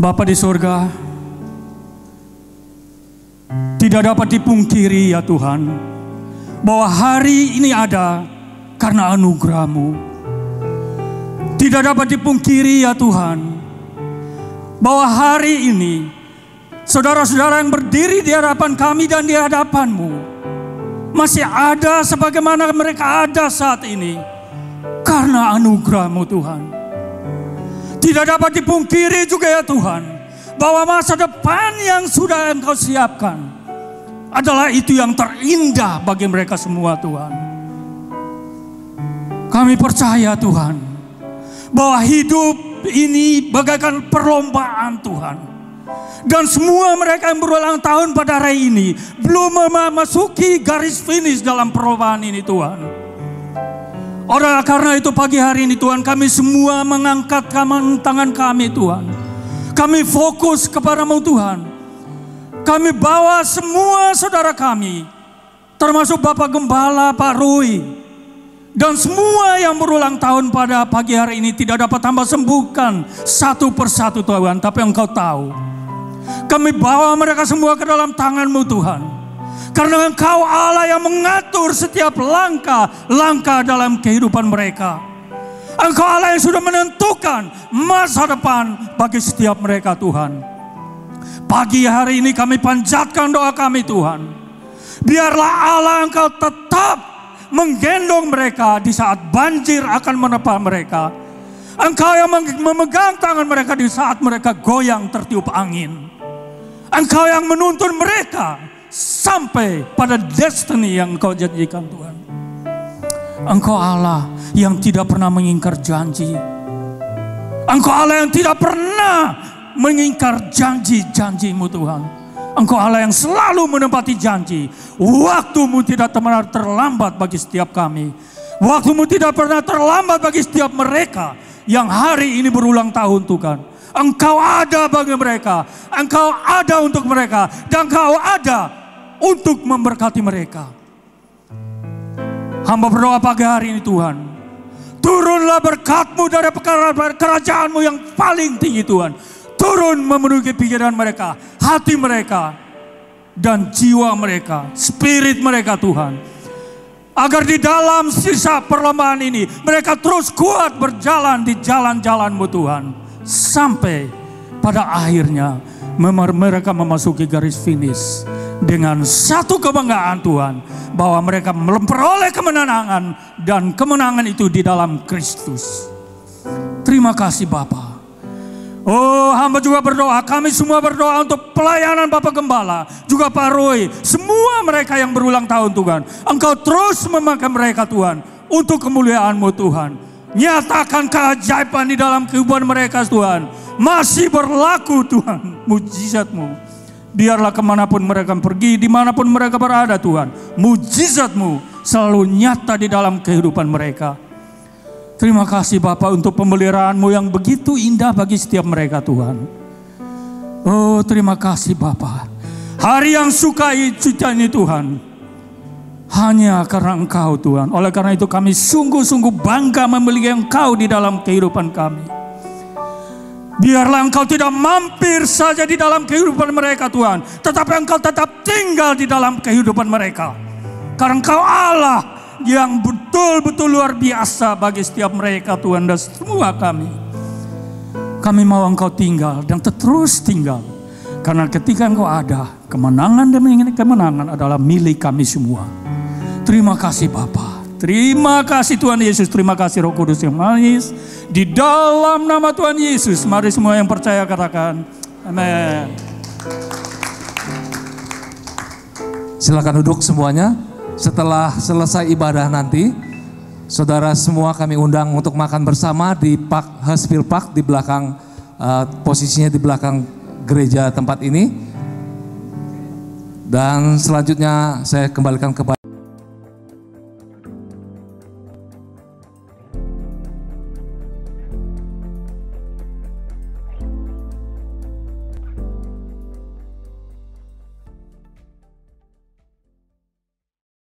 Bapa di surga, tidak dapat dipungkiri ya Tuhan, bahwa hari ini ada karena anugerah-Mu. Tidak dapat dipungkiri ya Tuhan, bahwa hari ini saudara-saudara yang berdiri di hadapan kami dan di hadapan-Mu masih ada sebagaimana mereka ada saat ini karena anugerah-Mu Tuhan. Tidak dapat dipungkiri juga ya Tuhan, bahwa masa depan yang sudah Engkau siapkan adalah itu yang terindah bagi mereka semua Tuhan. Kami percaya Tuhan, bahwa hidup ini bagaikan perlombaan Tuhan. Dan semua mereka yang berulang tahun pada hari ini belum memasuki garis finish dalam perubahan ini Tuhan. Oleh karena itu pagi hari ini Tuhan, kami semua mengangkat tangan kami Tuhan. Kami fokus kepadamu Tuhan. Kami bawa semua saudara kami, termasuk Bapak Gembala, Pak Rui, dan semua yang berulang tahun pada pagi hari ini tidak dapat tambah sembuhkan satu persatu Tuhan. Tapi Engkau tahu. Kami bawa mereka semua ke dalam tangan-Mu Tuhan. Karena Engkau Allah yang mengatur setiap langkah dalam kehidupan mereka. Engkau Allah yang sudah menentukan masa depan bagi setiap mereka Tuhan. Pagi hari ini kami panjatkan doa kami Tuhan. Biarlah Allah Engkau tetap menggendong mereka di saat banjir akan menerpa mereka. Engkau yang memegang tangan mereka di saat mereka goyang tertiup angin. Engkau yang menuntun mereka sampai pada destiny yang Engkau janjikan Tuhan. Engkau Allah yang tidak pernah mengingkar janji. Engkau Allah yang tidak pernah mengingkar janji-janji-Mu Tuhan. Engkau Allah yang selalu menepati janji. Waktu-Mu tidak pernah terlambat bagi setiap kami. Waktu-Mu tidak pernah terlambat bagi setiap mereka yang hari ini berulang tahun Tuhan. Engkau ada bagi mereka. Engkau ada untuk mereka. Dan Engkau ada untuk memberkati mereka. Hamba berdoa pagi hari ini Tuhan. Turunlah berkat-Mu dari kerajaan-Mu yang paling tinggi Tuhan. Turun memenuhi pikiran mereka, hati mereka, dan jiwa mereka, spirit mereka Tuhan. Agar di dalam sisa perlombaan ini mereka terus kuat berjalan di jalan-jalan-Mu Tuhan. Sampai pada akhirnya mereka memasuki garis finish dengan satu kebanggaan Tuhan. Bahwa mereka memperoleh kemenangan dan kemenangan itu di dalam Kristus. Terima kasih Bapa. Oh, hamba juga berdoa, kami semua berdoa untuk pelayanan Bapak Gembala, juga Pak Roy, semua mereka yang berulang tahun Tuhan. Engkau terus memakai mereka Tuhan, untuk kemuliaan-Mu Tuhan. Nyatakan keajaiban di dalam kehidupan mereka Tuhan. Masih berlaku Tuhan, mujizat-Mu. Biarlah kemanapun mereka pergi, dimanapun mereka berada Tuhan, mujizat-Mu selalu nyata di dalam kehidupan mereka. Terima kasih Bapa untuk pemeliharaan-Mu yang begitu indah bagi setiap mereka Tuhan. Oh terima kasih Bapa. Hari yang sukai cuca ini Tuhan, hanya karena Engkau Tuhan. Oleh karena itu kami sungguh-sungguh bangga memiliki Engkau di dalam kehidupan kami. Biarlah Engkau tidak mampir saja di dalam kehidupan mereka Tuhan, tetapi Engkau tetap tinggal di dalam kehidupan mereka. Karena Engkau Allah yang betul-betul luar biasa bagi setiap mereka Tuhan dan semua kami. Kami mau Engkau tinggal dan terus tinggal. Karena ketika Engkau ada, kemenangan demi kemenangan adalah milik kami semua. Terima kasih Bapa. Terima kasih Tuhan Yesus. Terima kasih Roh Kudus yang manis. Di dalam nama Tuhan Yesus, mari semua yang percaya katakan amin. Silakan duduk semuanya. Setelah selesai ibadah nanti, saudara semua kami undang untuk makan bersama di Haspil Park di belakang, posisinya di belakang gereja tempat ini. Dan selanjutnya saya kembalikan kepada